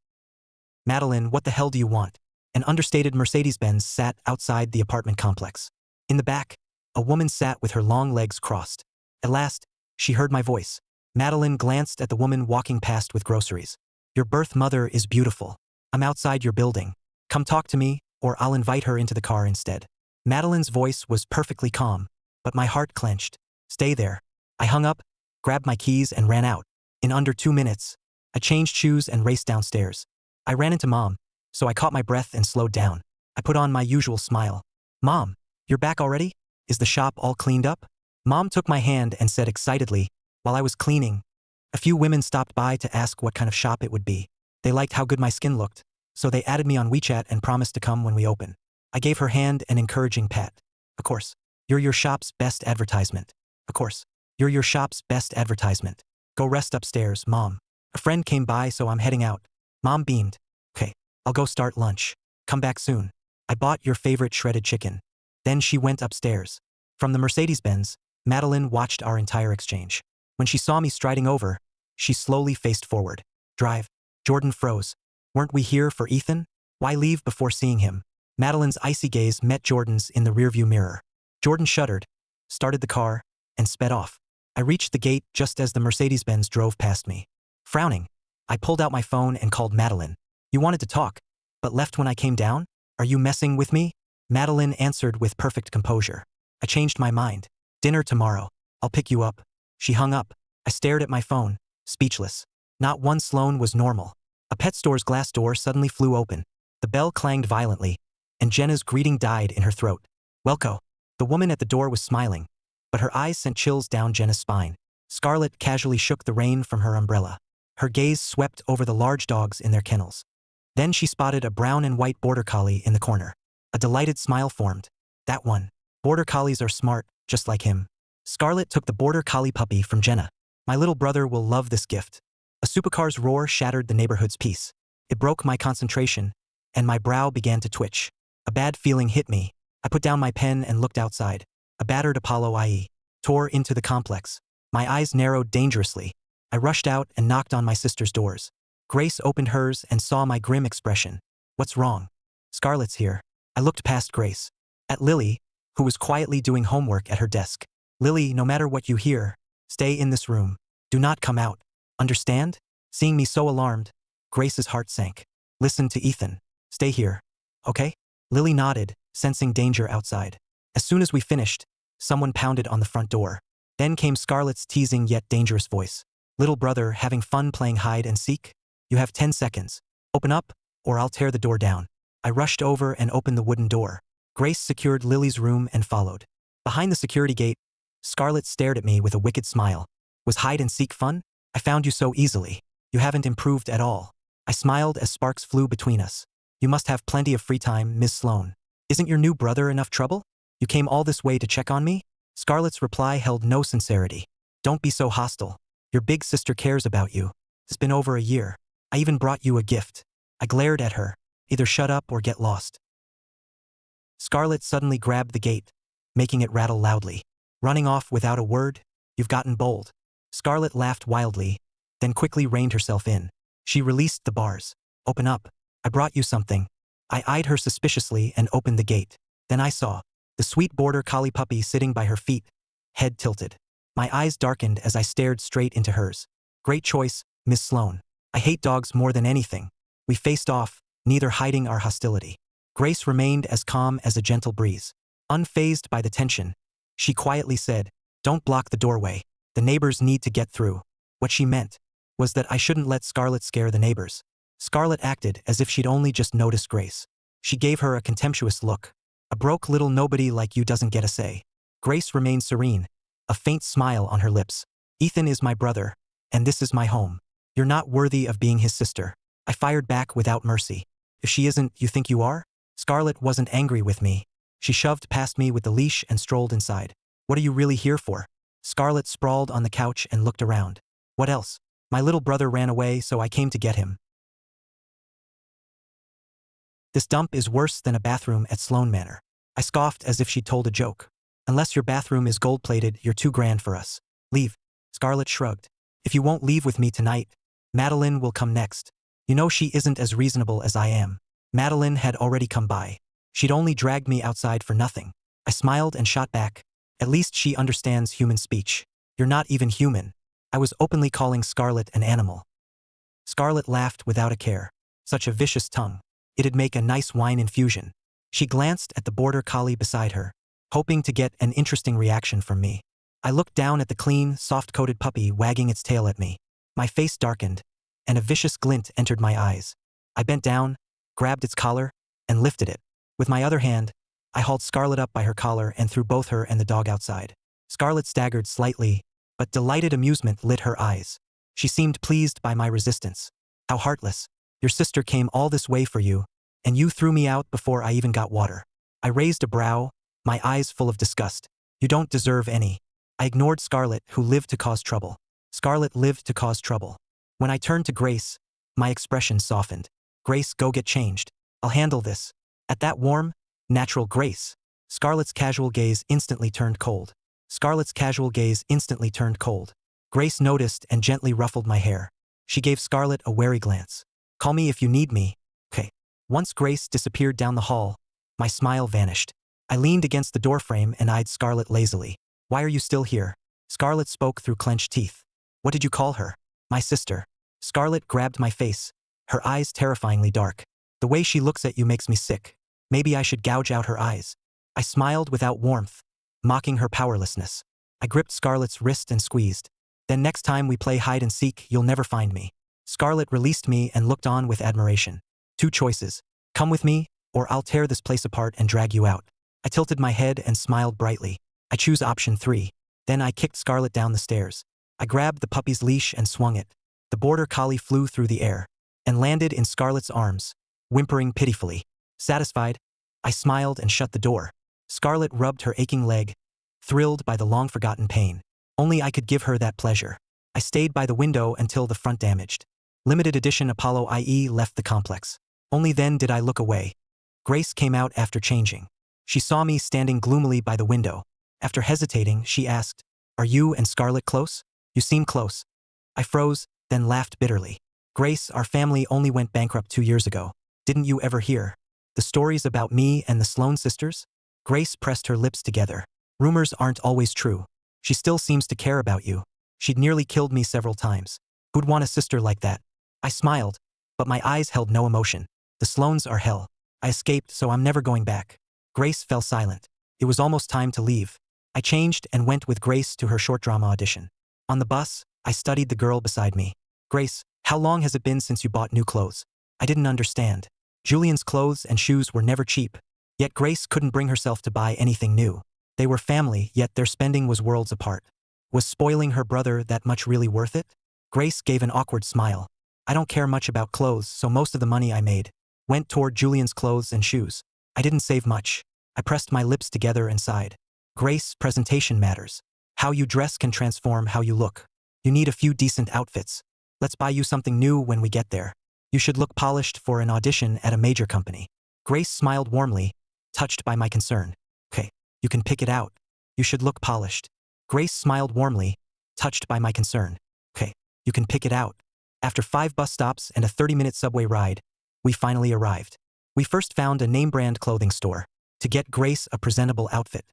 Madeline, what the hell do you want? An understated Mercedes-Benz sat outside the apartment complex. In the back, a woman sat with her long legs crossed. At last, she heard my voice. Madeline glanced at the woman walking past with groceries. Your birth mother is beautiful. I'm outside your building. Come talk to me, or I'll invite her into the car instead. Madeline's voice was perfectly calm, but my heart clenched. Stay there. I hung up, grabbed my keys and ran out. In under 2 minutes, I changed shoes and raced downstairs. I ran into Mom, so I caught my breath and slowed down. I put on my usual smile. Mom, you're back already? Is the shop all cleaned up? Mom took my hand and said excitedly, while I was cleaning. A few women stopped by to ask what kind of shop it would be. They liked how good my skin looked, so they added me on WeChat and promised to come when we open. I gave her hand an encouraging pat. Of course, you're your shop's best advertisement. Of course, you're your shop's best advertisement. Go rest upstairs, Mom. A friend came by, so I'm heading out. Mom beamed. Okay, I'll go start lunch. Come back soon. I bought your favorite shredded chicken. Then she went upstairs. From the Mercedes-Benz, Madeline watched our entire exchange. When she saw me striding over, she slowly faced forward. Drive. Jordan froze. Weren't we here for Ethan? Why leave before seeing him? Madeline's icy gaze met Jordan's in the rearview mirror. Jordan shuddered, started the car, and sped off. I reached the gate just as the Mercedes-Benz drove past me. Frowning, I pulled out my phone and called Madeline. You wanted to talk, but left when I came down? Are you messing with me? Madeline answered with perfect composure. I changed my mind. Dinner tomorrow. I'll pick you up. She hung up. I stared at my phone, speechless. Not one Sloane was normal. A pet store's glass door suddenly flew open. The bell clanged violently, and Jenna's greeting died in her throat. Welco. The woman at the door was smiling, but her eyes sent chills down Jenna's spine. Scarlett casually shook the rain from her umbrella. Her gaze swept over the large dogs in their kennels. Then she spotted a brown and white border collie in the corner. A delighted smile formed. That one. Border collies are smart, just like him. Scarlett took the border collie puppy from Jenna. My little brother will love this gift. A supercar's roar shattered the neighborhood's peace. It broke my concentration, and my brow began to twitch. A bad feeling hit me. I put down my pen and looked outside. A battered Apollo IE tore into the complex. My eyes narrowed dangerously. I rushed out and knocked on my sister's doors. Grace opened hers and saw my grim expression. What's wrong? Scarlett's here. I looked past Grace. At Lily, who was quietly doing homework at her desk. Lily, no matter what you hear, stay in this room. Do not come out. Understand? Seeing me so alarmed, Grace's heart sank. Listen to Ethan. Stay here. Okay? Lily nodded, sensing danger outside. As soon as we finished, someone pounded on the front door. Then came Scarlett's teasing yet dangerous voice. Little brother, having fun playing hide and seek? You have 10 seconds. Open up, or I'll tear the door down. I rushed over and opened the wooden door. Grace secured Lily's room and followed. Behind the security gate, Scarlett stared at me with a wicked smile. Was hide and seek fun? I found you so easily. You haven't improved at all. I smiled as sparks flew between us. You must have plenty of free time, Miss Sloane. Isn't your new brother enough trouble? You came all this way to check on me? Scarlett's reply held no sincerity. Don't be so hostile. Your big sister cares about you. It's been over a year. I even brought you a gift. I glared at her. Either shut up or get lost. Scarlett suddenly grabbed the gate, making it rattle loudly. Running off without a word? You've gotten bold. Scarlett laughed wildly, then quickly reined herself in. She released the bars. Open up. I brought you something. I eyed her suspiciously and opened the gate. Then I saw the sweet border collie puppy sitting by her feet, head tilted. My eyes darkened as I stared straight into hers. Great choice, Miss Sloane. I hate dogs more than anything. We faced off, neither hiding our hostility. Grace remained as calm as a gentle breeze. Unfazed by the tension, she quietly said, "Don't block the doorway. The neighbors need to get through." What she meant was that I shouldn't let Scarlett scare the neighbors. Scarlett acted as if she'd only just noticed Grace. She gave her a contemptuous look. A broke little nobody like you doesn't get a say. Grace remained serene, a faint smile on her lips. Ethan is my brother, and this is my home. You're not worthy of being his sister. I fired back without mercy. If she isn't, you think you are? Scarlett wasn't angry with me. She shoved past me with the leash and strolled inside. What are you really here for? Scarlett sprawled on the couch and looked around. What else? My little brother ran away, so I came to get him. This dump is worse than a bathroom at Sloane Manor. I scoffed as if she'd told a joke. Unless your bathroom is gold-plated, you're too grand for us. Leave. Scarlett shrugged. If you won't leave with me tonight, Madeline will come next. You know she isn't as reasonable as I am. Madeline had already come by. She'd only dragged me outside for nothing. I smiled and shot back. At least she understands human speech. You're not even human. I was openly calling Scarlett an animal. Scarlett laughed without a care. Such a vicious tongue. It'd make a nice wine infusion. She glanced at the border collie beside her, hoping to get an interesting reaction from me. I looked down at the clean, soft-coated puppy wagging its tail at me. My face darkened, and a vicious glint entered my eyes. I bent down, grabbed its collar, and lifted it. With my other hand, I hauled Scarlett up by her collar and threw both her and the dog outside. Scarlett staggered slightly, but delighted amusement lit her eyes. She seemed pleased by my resistance. How heartless. Your sister came all this way for you, and you threw me out before I even got water. I raised a brow, my eyes full of disgust. You don't deserve any. I ignored Scarlett, who lived to cause trouble. Scarlett lived to cause trouble. When I turned to Grace, my expression softened. Grace, go get changed. I'll handle this. At that warm, natural Grace, Scarlett's casual gaze instantly turned cold. Scarlett's casual gaze instantly turned cold. Grace noticed and gently ruffled my hair. She gave Scarlett a wary glance. Call me if you need me. Okay. Once Grace disappeared down the hall, my smile vanished. I leaned against the doorframe and eyed Scarlett lazily. Why are you still here? Scarlett spoke through clenched teeth. What did you call her? My sister. Scarlett grabbed my face, her eyes terrifyingly dark. The way she looks at you makes me sick. Maybe I should gouge out her eyes. I smiled without warmth, mocking her powerlessness. I gripped Scarlett's wrist and squeezed. Then next time we play hide and seek, you'll never find me. Scarlett released me and looked on with admiration. Two choices. Come with me, or I'll tear this place apart and drag you out. I tilted my head and smiled brightly. I choose option 3. Then I kicked Scarlett down the stairs. I grabbed the puppy's leash and swung it. The border collie flew through the air and landed in Scarlett's arms, whimpering pitifully. Satisfied, I smiled and shut the door. Scarlett rubbed her aching leg, thrilled by the long-forgotten pain. Only I could give her that pleasure. I stayed by the window until the front damaged. Limited edition Apollo IE left the complex. Only then did I look away. Grace came out after changing. She saw me standing gloomily by the window. After hesitating, she asked, "Are you and Scarlett close? You seem close." I froze, then laughed bitterly. Grace, our family only went bankrupt 2 years ago. Didn't you ever hear the stories about me and the Sloane sisters? Grace pressed her lips together. Rumors aren't always true. She still seems to care about you. She'd nearly killed me several times. Who'd want a sister like that? I smiled, but my eyes held no emotion. The Sloanes are hell. I escaped, so I'm never going back. Grace fell silent. It was almost time to leave. I changed and went with Grace to her short drama audition. On the bus, I studied the girl beside me. Grace, how long has it been since you bought new clothes? I didn't understand. Julian's clothes and shoes were never cheap. Yet Grace couldn't bring herself to buy anything new. They were family, yet their spending was worlds apart. Was spoiling her brother that much really worth it? Grace gave an awkward smile. I don't care much about clothes, so most of the money I made went toward Julian's clothes and shoes. I didn't save much. I pressed my lips together and sighed. Grace, presentation matters. How you dress can transform how you look. You need a few decent outfits. Let's buy you something new when we get there. You should look polished for an audition at a major company. Grace smiled warmly, touched by my concern. Okay, you can pick it out. You should look polished. Grace smiled warmly, touched by my concern. Okay, you can pick it out. After 5 bus stops and a 30-minute subway ride, we finally arrived. We first found a name-brand clothing store to get Grace a presentable outfit.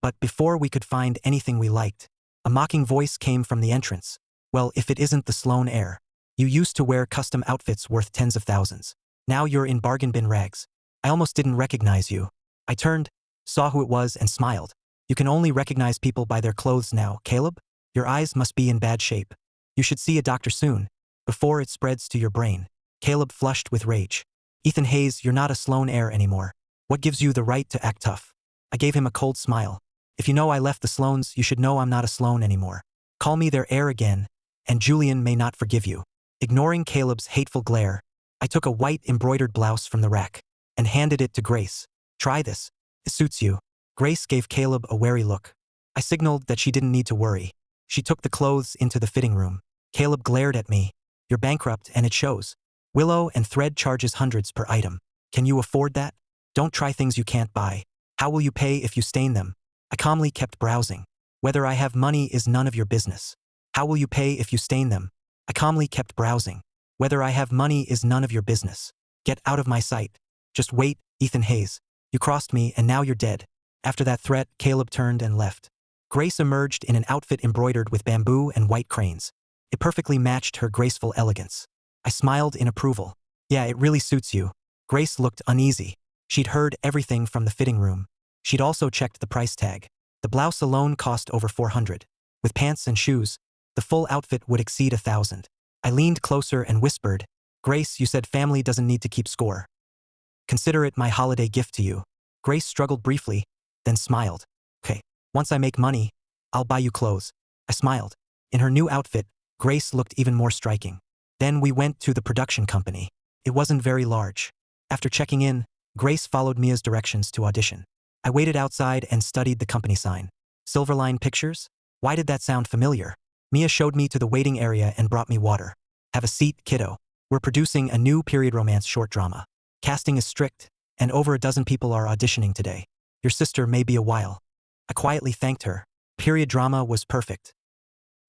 But before we could find anything we liked, a mocking voice came from the entrance. Well, if it isn't the Sloan Heir. You used to wear custom outfits worth tens of thousands. Now you're in bargain bin rags. I almost didn't recognize you. I turned, saw who it was, and smiled. You can only recognize people by their clothes now, Caleb. Your eyes must be in bad shape. You should see a doctor soon, before it spreads to your brain. Caleb flushed with rage. Ethan Hayes, you're not a Sloan Heir anymore. What gives you the right to act tough? I gave him a cold smile. If you know I left the Sloans, you should know I'm not a Sloan anymore. Call me their heir again, and Julian may not forgive you. Ignoring Caleb's hateful glare, I took a white embroidered blouse from the rack and handed it to Grace. Try this. It suits you. Grace gave Caleb a wary look. I signaled that she didn't need to worry. She took the clothes into the fitting room. Caleb glared at me. You're bankrupt and it shows. Willow and Thread charges hundreds per item. Can you afford that? Don't try things you can't buy. How will you pay if you stain them? I calmly kept browsing. Whether I have money is none of your business. How will you pay if you stain them? I calmly kept browsing. Whether I have money is none of your business. Get out of my sight. Just wait, Ethan Hayes. You crossed me and now you're dead. After that threat, Caleb turned and left. Grace emerged in an outfit embroidered with bamboo and white cranes. It perfectly matched her graceful elegance. I smiled in approval. Yeah, it really suits you. Grace looked uneasy. She'd heard everything from the fitting room. She'd also checked the price tag. The blouse alone cost over $400. With pants and shoes, the full outfit would exceed $1,000. I leaned closer and whispered, Grace, you said family doesn't need to keep score. Consider it my holiday gift to you. Grace struggled briefly, then smiled. Okay, once I make money, I'll buy you clothes. I smiled. In her new outfit, Grace looked even more striking. Then we went to the production company. It wasn't very large. After checking in, Grace followed Mia's directions to audition. I waited outside and studied the company sign. Silverline Pictures? Why did that sound familiar? Mia showed me to the waiting area and brought me water. Have a seat, kiddo. We're producing a new period romance short drama. Casting is strict, and over a dozen people are auditioning today. Your sister may be a while. I quietly thanked her. Period drama was perfect.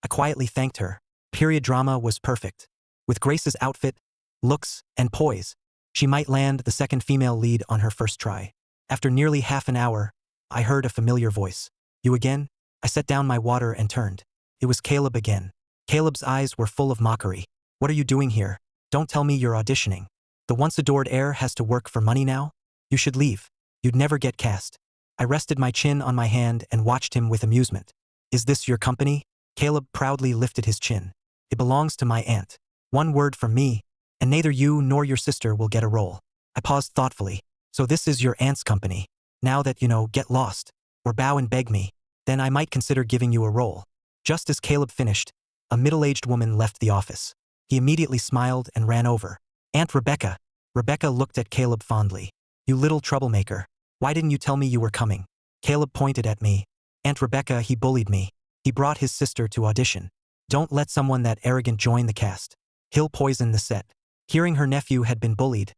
I quietly thanked her. Period drama was perfect. With Grace's outfit, looks, and poise, she might land the second female lead on her first try. After nearly half an hour, I heard a familiar voice. You again? I set down my water and turned. It was Caleb again. Caleb's eyes were full of mockery. What are you doing here? Don't tell me you're auditioning. The once-adored heir has to work for money now? You should leave. You'd never get cast. I rested my chin on my hand and watched him with amusement. Is this your company? Caleb proudly lifted his chin. It belongs to my aunt. One word from me, and neither you nor your sister will get a role. I paused thoughtfully. So this is your aunt's company. Now that you know, get lost. Or bow and beg me. Then I might consider giving you a role. Just as Caleb finished, a middle-aged woman left the office. He immediately smiled and ran over. Aunt Rebecca. Rebecca looked at Caleb fondly. You little troublemaker. Why didn't you tell me you were coming? Caleb pointed at me. Aunt Rebecca, he bullied me. He brought his sister to audition. Don't let someone that arrogant join the cast. He'll poison the set. Hearing her nephew had been bullied,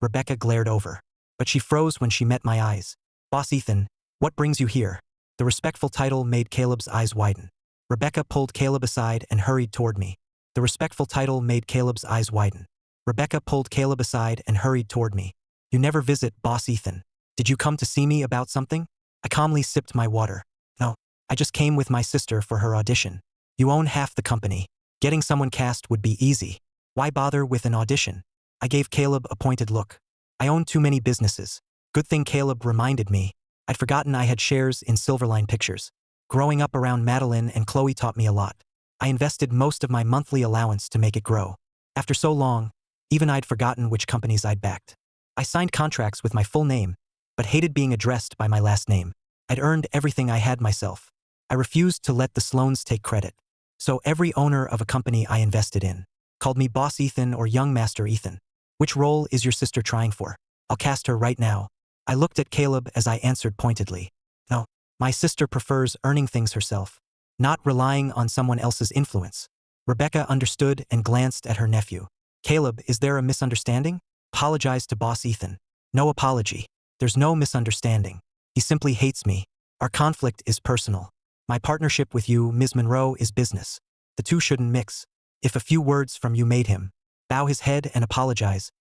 Rebecca glared over. But she froze when she met my eyes. Boss Ethan, what brings you here? The respectful title made Caleb's eyes widen. Rebecca pulled Caleb aside and hurried toward me. The respectful title made Caleb's eyes widen. Rebecca pulled Caleb aside and hurried toward me. You never visit, Boss Ethan. Did you come to see me about something? I calmly sipped my water. No, I just came with my sister for her audition. You own half the company. Getting someone cast would be easy. Why bother with an audition? I gave Caleb a pointed look. I own too many businesses. Good thing Caleb reminded me. I'd forgotten I had shares in Silverline Pictures. Growing up around Madeline and Chloe taught me a lot. I invested most of my monthly allowance to make it grow. After so long, even I'd forgotten which companies I'd backed. I signed contracts with my full name, but hated being addressed by my last name. I'd earned everything I had myself. I refused to let the Sloans take credit. So every owner of a company I invested in called me Boss Ethan or Young Master Ethan. Which role is your sister trying for? I'll cast her right now. I looked at Caleb as I answered pointedly. No, my sister prefers earning things herself, not relying on someone else's influence. Rebecca understood and glanced at her nephew. Caleb, is there a misunderstanding? Apologize to Boss Ethan. No apology. There's no misunderstanding. He simply hates me. Our conflict is personal. My partnership with you, Ms. Monroe, is business. The two shouldn't mix. If a few words from you made him bow his head and apologize,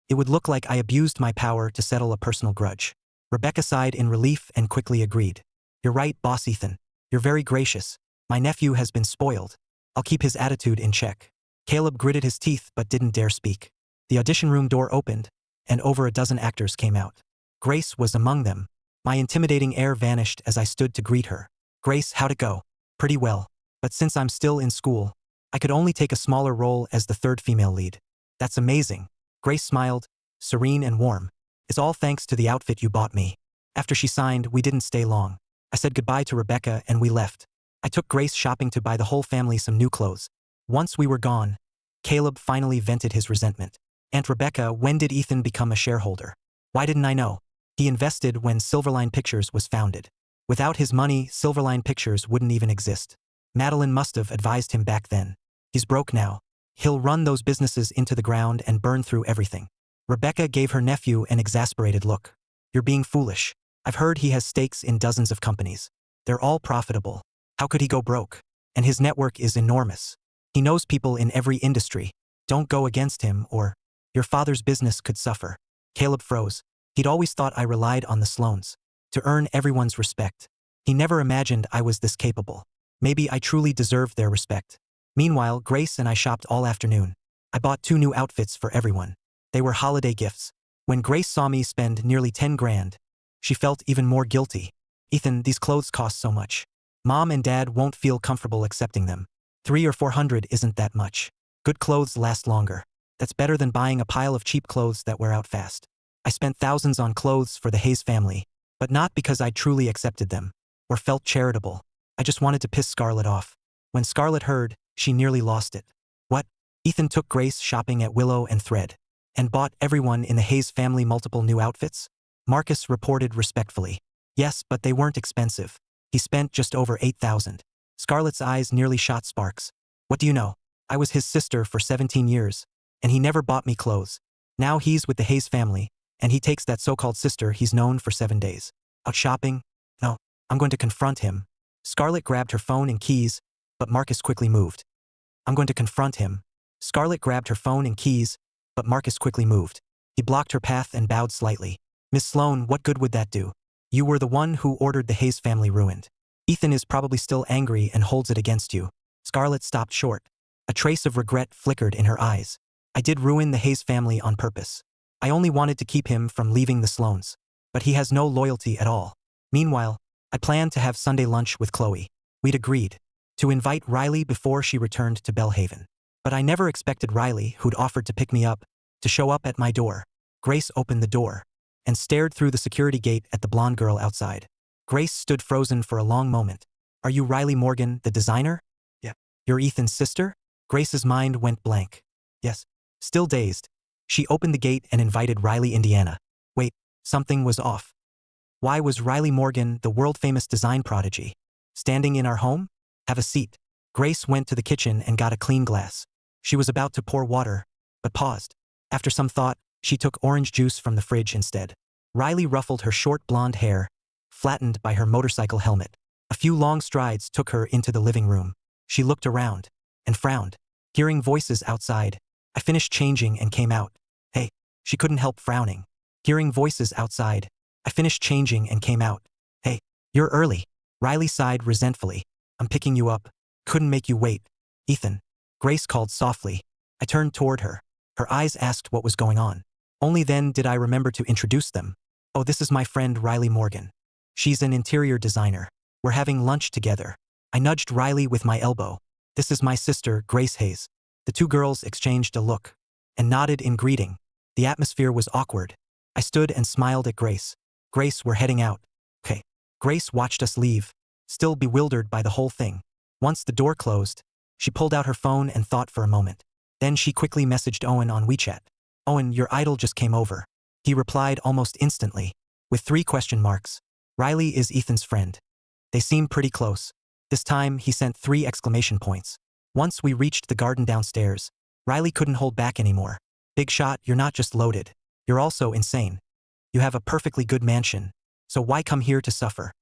it would look like I abused my power to settle a personal grudge. Rebecca sighed in relief and quickly agreed. You're right, Boss Ethan. You're very gracious. My nephew has been spoiled. I'll keep his attitude in check. Caleb gritted his teeth but didn't dare speak. The audition room door opened, and over a dozen actors came out. Grace was among them. My intimidating air vanished as I stood to greet her. Grace, how'd it go? Pretty well. But since I'm still in school, I could only take a smaller role as the third female lead. That's amazing. Grace smiled, serene and warm. It's all thanks to the outfit you bought me. After she signed, we didn't stay long. I said goodbye to Rebecca and we left. I took Grace shopping to buy the whole family some new clothes. Once we were gone, Caleb finally vented his resentment. Aunt Rebecca, when did Ethan become a shareholder? Why didn't I know? He invested when Silverline Pictures was founded. Without his money, Silverline Pictures wouldn't even exist. Madeline must have advised him back then. He's broke now. He'll run those businesses into the ground and burn through everything. Rebecca gave her nephew an exasperated look. You're being foolish. I've heard he has stakes in dozens of companies. They're all profitable. How could he go broke? And his network is enormous. He knows people in every industry. Don't go against him or your father's business could suffer. Caleb froze. He'd always thought I relied on the Sloanes to earn everyone's respect. He never imagined I was this capable. Maybe I truly deserved their respect. Meanwhile, Grace and I shopped all afternoon. I bought 2 new outfits for everyone. They were holiday gifts. When Grace saw me spend nearly 10 grand, she felt even more guilty. Ethan, these clothes cost so much. Mom and Dad won't feel comfortable accepting them. 300 or 400 isn't that much. Good clothes last longer. That's better than buying a pile of cheap clothes that wear out fast. I spent thousands on clothes for the Hayes family, but not because I truly accepted them or felt charitable. I just wanted to piss Scarlett off. When Scarlett heard, she nearly lost it. What? Ethan took Grace shopping at Willow and Thread and bought everyone in the Hayes family multiple new outfits? Marcus reported respectfully. Yes, but they weren't expensive. He spent just over $8,000. Scarlett's eyes nearly shot sparks. What do you know? I was his sister for 17 years, and he never bought me clothes. Now he's with the Hayes family, and he takes that so-called sister he's known for 7 days. Out shopping? No, I'm going to confront him. Scarlett grabbed her phone and keys, but Marcus quickly moved. I'm going to confront him. Scarlett grabbed her phone and keys, but Marcus quickly moved. He blocked her path and bowed slightly. Miss Sloane, what good would that do? You were the one who ordered the Hayes family ruined. Ethan is probably still angry and holds it against you. Scarlett stopped short. A trace of regret flickered in her eyes. I did ruin the Hayes family on purpose. I only wanted to keep him from leaving the Sloanes. But he has no loyalty at all. Meanwhile, I planned to have Sunday lunch with Chloe. We'd agreed to invite Riley before she returned to Bellhaven. But I never expected Riley, who'd offered to pick me up, to show up at my door. Grace opened the door and stared through the security gate at the blonde girl outside. Grace stood frozen for a long moment. Are you Riley Morgan, the designer? Yeah. You're Ethan's sister? Grace's mind went blank. Yes. Still dazed, she opened the gate and invited Riley, Indiana. Wait, something was off. Why was Riley Morgan, the world-famous design prodigy, standing in our home? Have a seat. Grace went to the kitchen and got a clean glass. She was about to pour water, but paused. After some thought, she took orange juice from the fridge instead. Riley ruffled her short blonde hair, flattened by her motorcycle helmet. A few long strides took her into the living room. She looked around and frowned, hearing voices outside. I finished changing and came out. Hey, she couldn't help frowning. Hearing voices outside. I finished changing and came out. Hey, you're early. Riley sighed resentfully. I'm picking you up. Couldn't make you wait. Ethan. Grace called softly. I turned toward her. Her eyes asked what was going on. Only then did I remember to introduce them. Oh, this is my friend Riley Morgan. She's an interior designer. We're having lunch together. I nudged Riley with my elbow. This is my sister, Grace Hayes. The two girls exchanged a look and nodded in greeting. The atmosphere was awkward. I stood and smiled at Grace. Grace, we're heading out. Okay. Grace watched us leave, still bewildered by the whole thing. Once the door closed, she pulled out her phone and thought for a moment. Then she quickly messaged Owen on WeChat. Owen, your idol just came over. He replied almost instantly. with 3 question marks. Riley is Ethan's friend. They seem pretty close. This time, he sent 3 exclamation points. Once we reached the garden downstairs, Riley couldn't hold back anymore. Big shot, you're not just loaded. You're also insane. You have a perfectly good mansion. So why come here to suffer?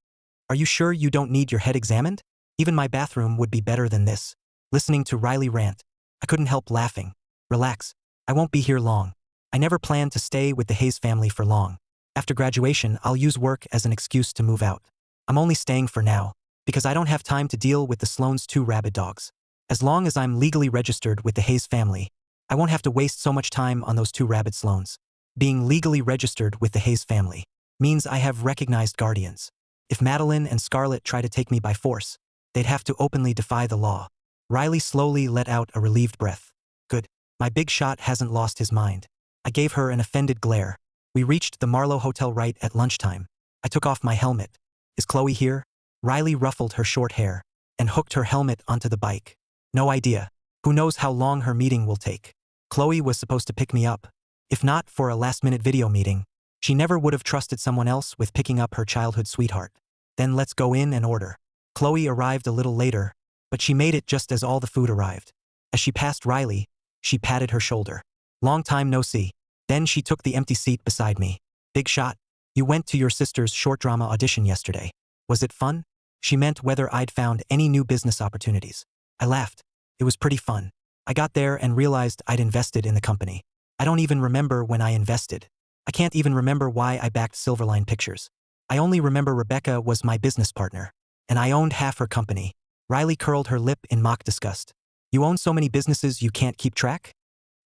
Are you sure you don't need your head examined? Even my bathroom would be better than this. Listening to Riley rant, I couldn't help laughing. Relax. I won't be here long. I never planned to stay with the Hayes family for long. After graduation, I'll use work as an excuse to move out. I'm only staying for now, because I don't have time to deal with the Sloanes' 2 rabid dogs. As long as I'm legally registered with the Hayes family, I won't have to waste so much time on those 2 rabid Sloanes. Being legally registered with the Hayes family means I have recognized guardians. If Madeline and Scarlett try to take me by force, they'd have to openly defy the law. Riley slowly let out a relieved breath. Good. My big shot hasn't lost his mind. I gave her an offended glare. We reached the Marlowe Hotel right at lunchtime. I took off my helmet. Is Chloe here? Riley ruffled her short hair and hooked her helmet onto the bike. No idea. Who knows how long her meeting will take? Chloe was supposed to pick me up. If not for a last-minute video meeting, she never would have trusted someone else with picking up her childhood sweetheart. Then let's go in and order. Chloe arrived a little later, but she made it just as all the food arrived. As she passed Riley, she patted her shoulder. Long time no see. Then she took the empty seat beside me. Big shot. You went to your sister's short drama audition yesterday. Was it fun? She meant whether I'd found any new business opportunities. I laughed. It was pretty fun. I got there and realized I'd invested in the company. I don't even remember when I invested. I can't even remember why I backed Silverline Pictures. I only remember Rebecca was my business partner, and I owned half her company. Riley curled her lip in mock disgust. You own so many businesses you can't keep track?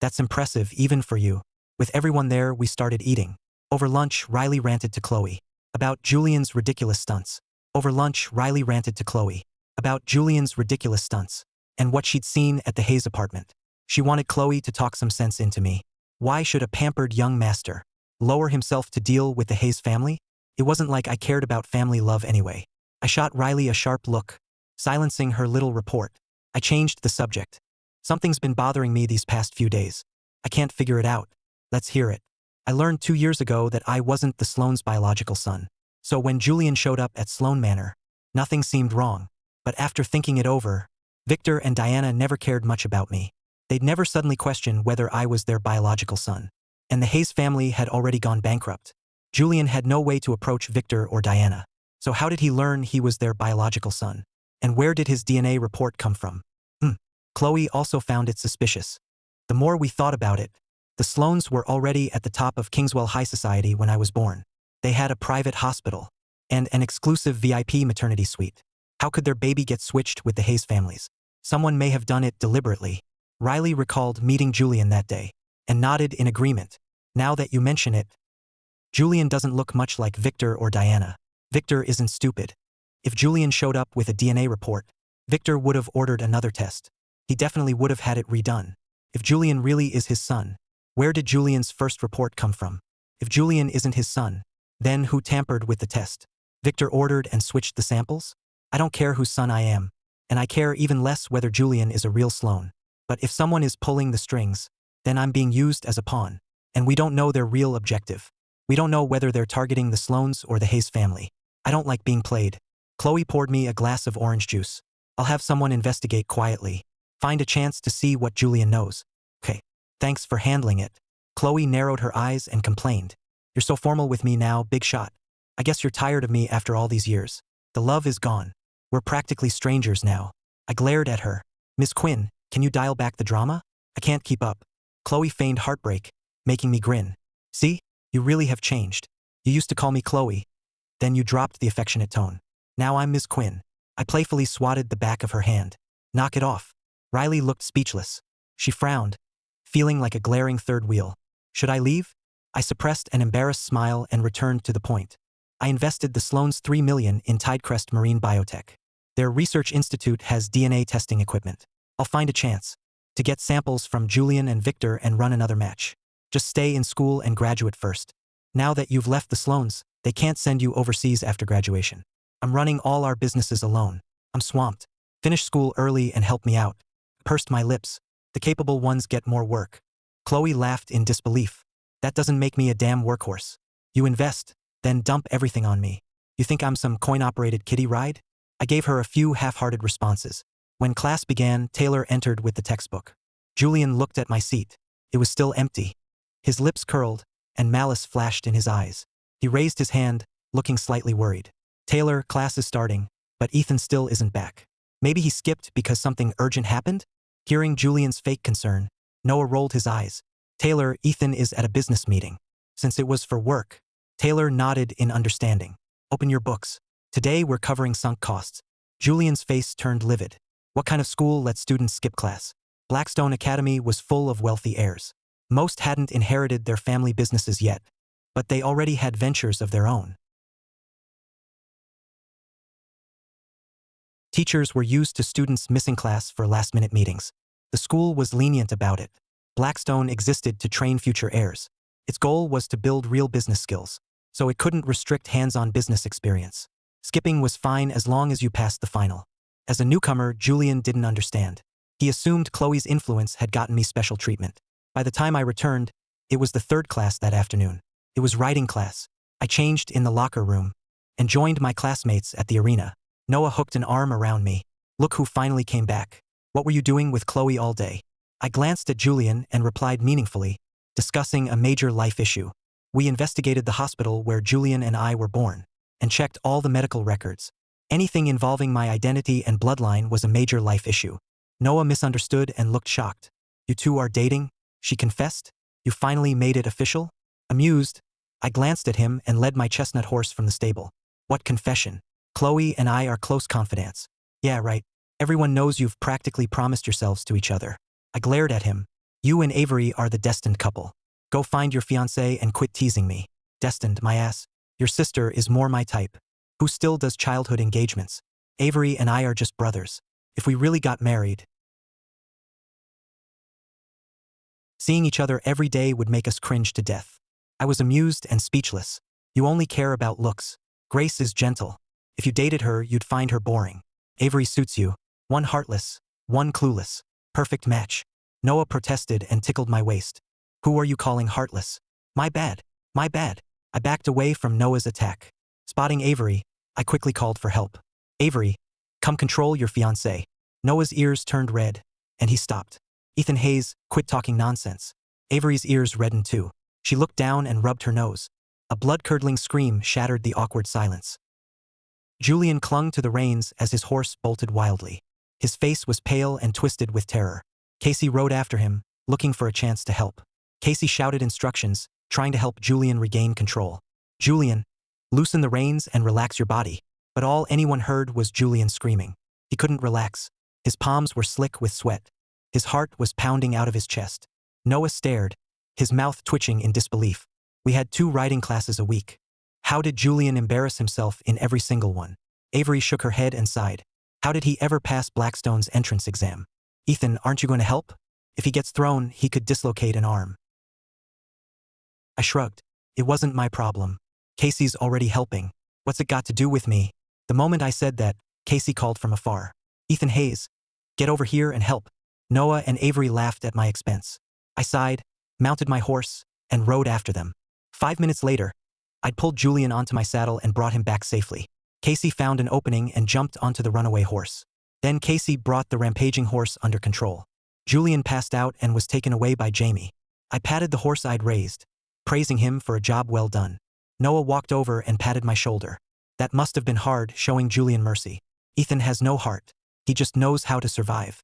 That's impressive even for you. With everyone there, we started eating. Over lunch, Riley ranted to Chloe about Julian's ridiculous stunts. Over lunch, Riley ranted to Chloe about Julian's ridiculous stunts and what she'd seen at the Hayes apartment. She wanted Chloe to talk some sense into me. Why should a pampered young master lower himself to deal with the Hayes family? It wasn't like I cared about family love anyway. I shot Riley a sharp look, silencing her little report. I changed the subject. Something's been bothering me these past few days. I can't figure it out. Let's hear it. I learned 2 years ago that I wasn't the Sloanes' biological son. So when Julian showed up at Sloane Manor, nothing seemed wrong. But after thinking it over, Victor and Diana never cared much about me. They'd never suddenly question whether I was their biological son. And the Hayes family had already gone bankrupt. Julian had no way to approach Victor or Diana. So how did he learn he was their biological son? And where did his DNA report come from? Chloe also found it suspicious. The more we thought about it, the Sloanes were already at the top of Kingswell High Society when I was born. They had a private hospital and an exclusive VIP maternity suite. How could their baby get switched with the Hayes families? Someone may have done it deliberately. Riley recalled meeting Julian that day and nodded in agreement. Now that you mention it, Julian doesn't look much like Victor or Diana. Victor isn't stupid. If Julian showed up with a DNA report, Victor would have ordered another test. He definitely would have had it redone. If Julian really is his son, where did Julian's first report come from? If Julian isn't his son, then who tampered with the test? Victor ordered and switched the samples? I don't care whose son I am, and I care even less whether Julian is a real Sloane. But if someone is pulling the strings, then I'm being used as a pawn, and we don't know their real objective. We don't know whether they're targeting the Sloanes or the Hayes family. I don't like being played. Chloe poured me a glass of orange juice. I'll have someone investigate quietly. Find a chance to see what Julian knows. Okay. Thanks for handling it. Chloe narrowed her eyes and complained. You're so formal with me now, big shot. I guess you're tired of me after all these years. The love is gone. We're practically strangers now. I glared at her. Miss Quinn, can you dial back the drama? I can't keep up. Chloe feigned heartbreak, making me grin. See? You really have changed. You used to call me Chloe. Then you dropped the affectionate tone. Now I'm Miss Quinn. I playfully swatted the back of her hand. Knock it off. Riley looked speechless. She frowned, feeling like a glaring third wheel. Should I leave? I suppressed an embarrassed smile and returned to the point. I invested the Sloanes $3 million in Tidecrest Marine Biotech. Their research institute has DNA testing equipment. I'll find a chance to get samples from Julian and Victor and run another match. Just stay in school and graduate first. Now that you've left the Sloanes, they can't send you overseas after graduation. I'm running all our businesses alone. I'm swamped. Finish school early and help me out. Pursed my lips. The capable ones get more work. Chloe laughed in disbelief. That doesn't make me a damn workhorse. You invest, then dump everything on me. You think I'm some coin-operated kiddie ride? I gave her a few half-hearted responses. When class began, Taylor entered with the textbook. Julian looked at my seat. It was still empty. His lips curled, and malice flashed in his eyes. He raised his hand, looking slightly worried. Taylor, class is starting, but Ethan still isn't back. Maybe he skipped because something urgent happened? Hearing Julian's fake concern, Noah rolled his eyes. Taylor, Ethan is at a business meeting. Since it was for work, Taylor nodded in understanding. Open your books. Today we're covering sunk costs. Julian's face turned livid. What kind of school lets students skip class? Blackstone Academy was full of wealthy heirs. Most hadn't inherited their family businesses yet, but they already had ventures of their own. Teachers were used to students missing class for last-minute meetings. The school was lenient about it. Blackstone existed to train future heirs. Its goal was to build real business skills, so it couldn't restrict hands-on business experience. Skipping was fine as long as you passed the final. As a newcomer, Julian didn't understand. He assumed Chloe's influence had gotten me special treatment. By the time I returned, it was the third class that afternoon. It was writing class. I changed in the locker room and joined my classmates at the arena. Noah hooked an arm around me. Look who finally came back. What were you doing with Chloe all day? I glanced at Julian and replied meaningfully, discussing a major life issue. We investigated the hospital where Julian and I were born and checked all the medical records. Anything involving my identity and bloodline was a major life issue. Noah misunderstood and looked shocked. You two are dating? She confessed. You finally made it official? Amused, I glanced at him and led my chestnut horse from the stable. What confession? Chloe and I are close confidants. Yeah, right. Everyone knows you've practically promised yourselves to each other. I glared at him. You and Avery are the destined couple. Go find your fiancé and quit teasing me. Destined, my ass. Your sister is more my type. Who still does childhood engagements? Avery and I are just brothers. If we really got married, seeing each other every day would make us cringe to death. I was amused and speechless. You only care about looks. Grace is gentle. If you dated her, you'd find her boring. Avery suits you. One heartless, one clueless. Perfect match. Noah protested and tickled my waist. Who are you calling heartless? My bad. My bad. I backed away from Noah's attack. Spotting Avery, I quickly called for help. Avery, come control your fiancé. Noah's ears turned red, and he stopped. Ethan Hayes, quit talking nonsense. Avery's ears reddened too. She looked down and rubbed her nose. A blood-curdling scream shattered the awkward silence. Julian clung to the reins as his horse bolted wildly. His face was pale and twisted with terror. Casey rode after him, looking for a chance to help. Casey shouted instructions, trying to help Julian regain control. Julian, loosen the reins and relax your body. But all anyone heard was Julian screaming. He couldn't relax. His palms were slick with sweat. His heart was pounding out of his chest. Noah stared, his mouth twitching in disbelief. We had 2 riding classes a week. How did Julian embarrass himself in every single one? Avery shook her head and sighed. How did he ever pass Blackstone's entrance exam? Ethan, aren't you going to help? If he gets thrown, he could dislocate an arm. I shrugged. It wasn't my problem. Casey's already helping. What's it got to do with me? The moment I said that, Casey called from afar. Ethan Hayes, get over here and help. Noah and Avery laughed at my expense. I sighed, mounted my horse, and rode after them. 5 minutes later, I'd pulled Julian onto my saddle and brought him back safely. Casey found an opening and jumped onto the runaway horse. Then Casey brought the rampaging horse under control. Julian passed out and was taken away by Jamie. I patted the horse I'd raised, praising him for a job well done. Noah walked over and patted my shoulder. That must have been hard, showing Julian mercy. Ethan has no heart. He just knows how to survive.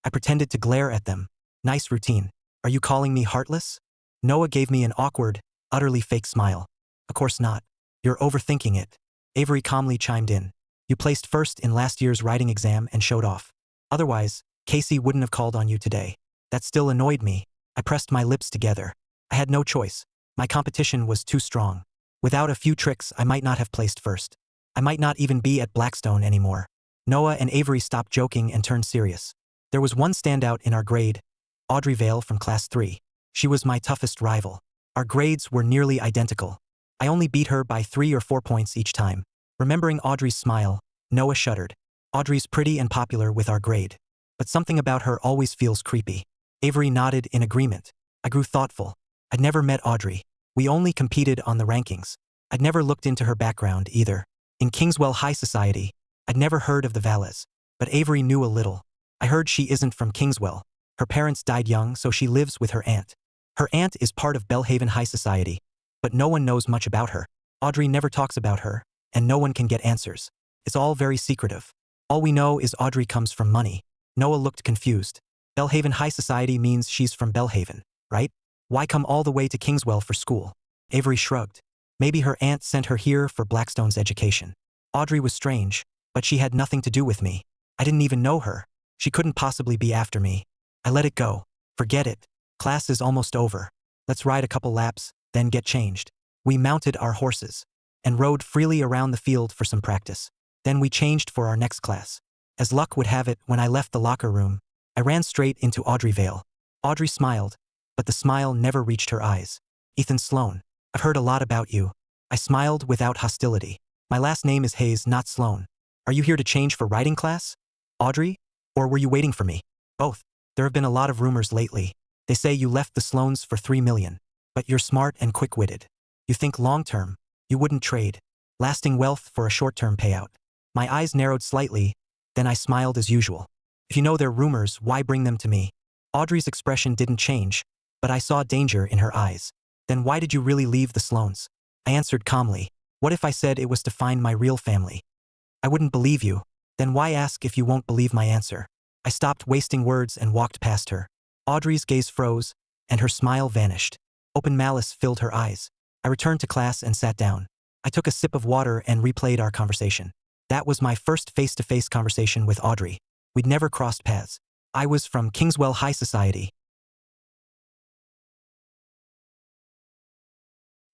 I pretended to glare at them. Nice routine. Are you calling me heartless? Noah gave me an awkward, utterly fake smile. Of course not. You're overthinking it. Avery calmly chimed in. You placed first in last year's writing exam and showed off. Otherwise, Casey wouldn't have called on you today. That still annoyed me. I pressed my lips together. I had no choice. My competition was too strong. Without a few tricks, I might not have placed first. I might not even be at Blackstone anymore. Noah and Avery stopped joking and turned serious. There was one standout in our grade, Audrey Vale from Class 3. She was my toughest rival. Our grades were nearly identical. I only beat her by 3 or 4 points each time. Remembering Audrey's smile, Noah shuddered. Audrey's pretty and popular with our grade. But something about her always feels creepy. Avery nodded in agreement. I grew thoughtful. I'd never met Audrey. We only competed on the rankings. I'd never looked into her background either. In Kingswell High Society, I'd never heard of the Valles. But Avery knew a little. I heard she isn't from Kingswell. Her parents died young, so she lives with her aunt. Her aunt is part of Belhaven High Society. But no one knows much about her. Audrey never talks about her, and no one can get answers. It's all very secretive. All we know is Audrey comes from money. Noah looked confused. Belhaven High Society means she's from Belhaven, right? Why come all the way to Kingswell for school? Avery shrugged. Maybe her aunt sent her here for Blackstone's education. Audrey was strange, but she had nothing to do with me. I didn't even know her. She couldn't possibly be after me. I let it go. Forget it. Class is almost over. Let's ride a couple laps, then get changed. We mounted our horses and rode freely around the field for some practice. Then we changed for our next class. As luck would have it, when I left the locker room, I ran straight into Audrey Vale. Audrey smiled, but the smile never reached her eyes. Ethan Sloan, I've heard a lot about you. I smiled without hostility. My last name is Hayes, not Sloan. Are you here to change for writing class? Audrey? Or were you waiting for me? Both. There have been a lot of rumors lately. They say you left the Sloans for $3 million. But you're smart and quick-witted. You think long-term. You wouldn't trade lasting wealth for a short-term payout. My eyes narrowed slightly, then I smiled as usual. If you know they're rumors, why bring them to me? Audrey's expression didn't change, but I saw danger in her eyes. Then why did you really leave the Sloans? I answered calmly. What if I said it was to find my real family? I wouldn't believe you. Then why ask if you won't believe my answer? I stopped wasting words and walked past her. Audrey's gaze froze, and her smile vanished. Open malice filled her eyes. I returned to class and sat down. I took a sip of water and replayed our conversation. That was my first face-to-face conversation with Audrey. We'd never crossed paths. I was from Kingswell High Society,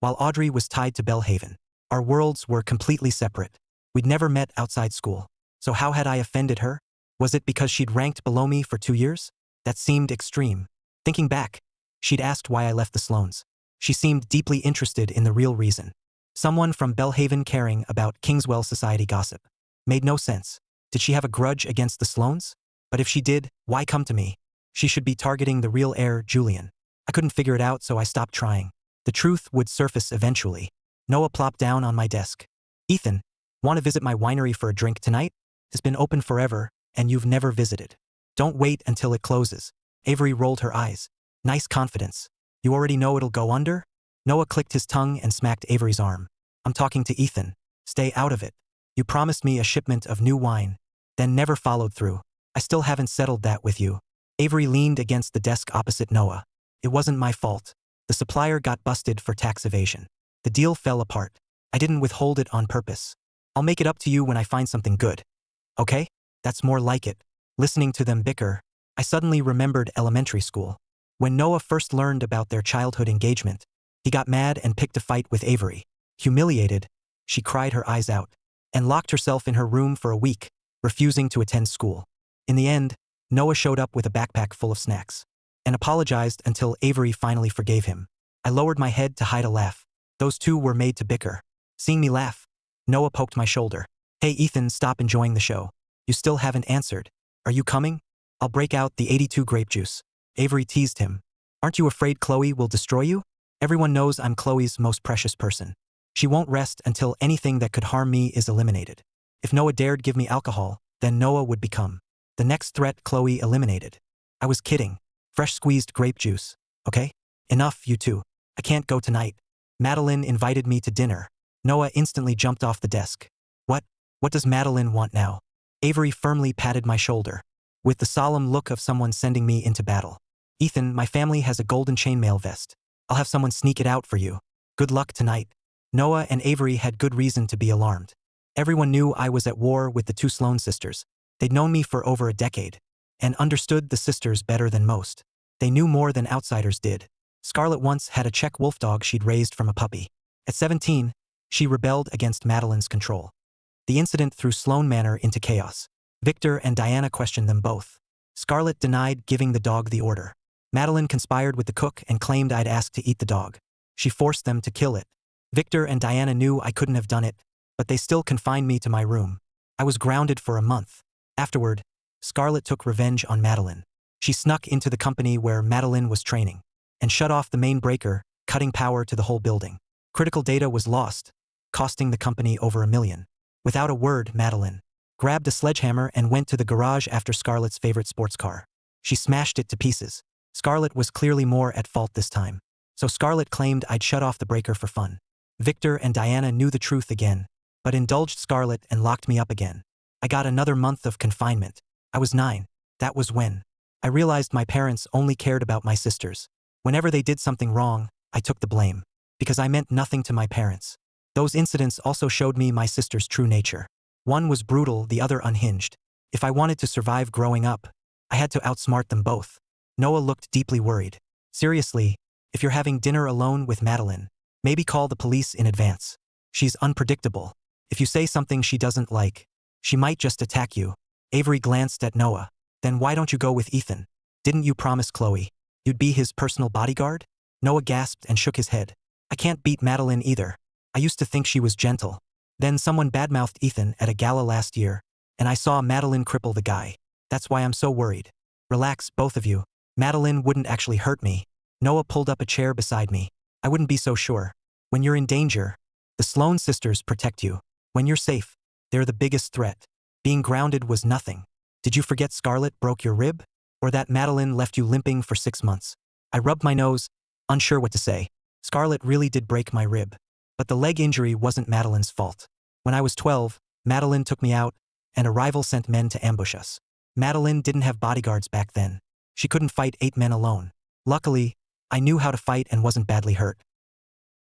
while Audrey was tied to Belhaven. Our worlds were completely separate. We'd never met outside school. So how had I offended her? Was it because she'd ranked below me for 2 years? That seemed extreme. Thinking back, she'd asked why I left the Sloans. She seemed deeply interested in the real reason. Someone from Belhaven caring about Kingswell Society gossip. Made no sense. Did she have a grudge against the Sloans? But if she did, why come to me? She should be targeting the real heir, Julian. I couldn't figure it out, so I stopped trying. The truth would surface eventually. Noah plopped down on my desk. Ethan, want to visit my winery for a drink tonight? It's been open forever, and you've never visited. Don't wait until it closes. Avery rolled her eyes. Nice confidence. You already know it'll go under? Noah clicked his tongue and smacked Avery's arm. I'm talking to Ethan. Stay out of it. You promised me a shipment of new wine, then never followed through. I still haven't settled that with you. Avery leaned against the desk opposite Noah. It wasn't my fault. The supplier got busted for tax evasion. The deal fell apart. I didn't withhold it on purpose. I'll make it up to you when I find something good. Okay? That's more like it. Listening to them bicker, I suddenly remembered elementary school. When Noah first learned about their childhood engagement, he got mad and picked a fight with Avery. Humiliated, she cried her eyes out and locked herself in her room for a week, refusing to attend school. In the end, Noah showed up with a backpack full of snacks and apologized until Avery finally forgave him. I lowered my head to hide a laugh. Those two were made to bicker. Seeing me laugh, Noah poked my shoulder. Hey Ethan, stop enjoying the show. You still haven't answered. Are you coming? I'll break out the 82 grape juice. Avery teased him. Aren't you afraid Chloe will destroy you? Everyone knows I'm Chloe's most precious person. She won't rest until anything that could harm me is eliminated. If Noah dared give me alcohol, then Noah would become the next threat Chloe eliminated. I was kidding. Fresh squeezed grape juice. Okay? Enough, you two. I can't go tonight. Madeline invited me to dinner. Noah instantly jumped off the desk. What does Madeline want now? Avery firmly patted my shoulder, with the solemn look of someone sending me into battle. Ethan, my family has a golden chainmail vest. I'll have someone sneak it out for you. Good luck tonight. Noah and Avery had good reason to be alarmed. Everyone knew I was at war with the two Sloan sisters. They'd known me for over a decade and understood the sisters better than most. They knew more than outsiders did. Scarlett once had a Czech wolfdog she'd raised from a puppy. At 17, she rebelled against Madeline's control. The incident threw Sloan Manor into chaos. Victor and Diana questioned them both. Scarlett denied giving the dog the order. Madeline conspired with the cook and claimed I'd asked to eat the dog. She forced them to kill it. Victor and Diana knew I couldn't have done it, but they still confined me to my room. I was grounded for a month. Afterward, Scarlett took revenge on Madeline. She snuck into the company where Madeline was training and shut off the main breaker, cutting power to the whole building. Critical data was lost, costing the company over $1 million. Without a word, Madeline grabbed a sledgehammer and went to the garage after Scarlett's favorite sports car. She smashed it to pieces. Scarlett was clearly more at fault this time. So Scarlett claimed I'd shut off the breaker for fun. Victor and Diana knew the truth again, but indulged Scarlett and locked me up again. I got another month of confinement. I was 9. That was when I realized my parents only cared about my sisters. Whenever they did something wrong, I took the blame. Because I meant nothing to my parents. Those incidents also showed me my sister's true nature. One was brutal, the other unhinged. If I wanted to survive growing up, I had to outsmart them both. Noah looked deeply worried. Seriously, if you're having dinner alone with Madeline, maybe call the police in advance. She's unpredictable. If you say something she doesn't like, she might just attack you. Avery glanced at Noah. Then why don't you go with Ethan? Didn't you promise Chloe you'd be his personal bodyguard? Noah gasped and shook his head. I can't beat Madeline either. I used to think she was gentle. Then someone badmouthed Ethan at a gala last year, and I saw Madeline cripple the guy. That's why I'm so worried. Relax, both of you. Madeline wouldn't actually hurt me. Noah pulled up a chair beside me. I wouldn't be so sure. When you're in danger, the Sloan sisters protect you. When you're safe, they're the biggest threat. Being grounded was nothing. Did you forget Scarlett broke your rib? Or that Madeline left you limping for 6 months? I rubbed my nose, unsure what to say. Scarlett really did break my rib. But the leg injury wasn't Madeline's fault. When I was 12, Madeline took me out, and a rival sent men to ambush us. Madeline didn't have bodyguards back then. She couldn't fight 8 men alone. Luckily, I knew how to fight and wasn't badly hurt.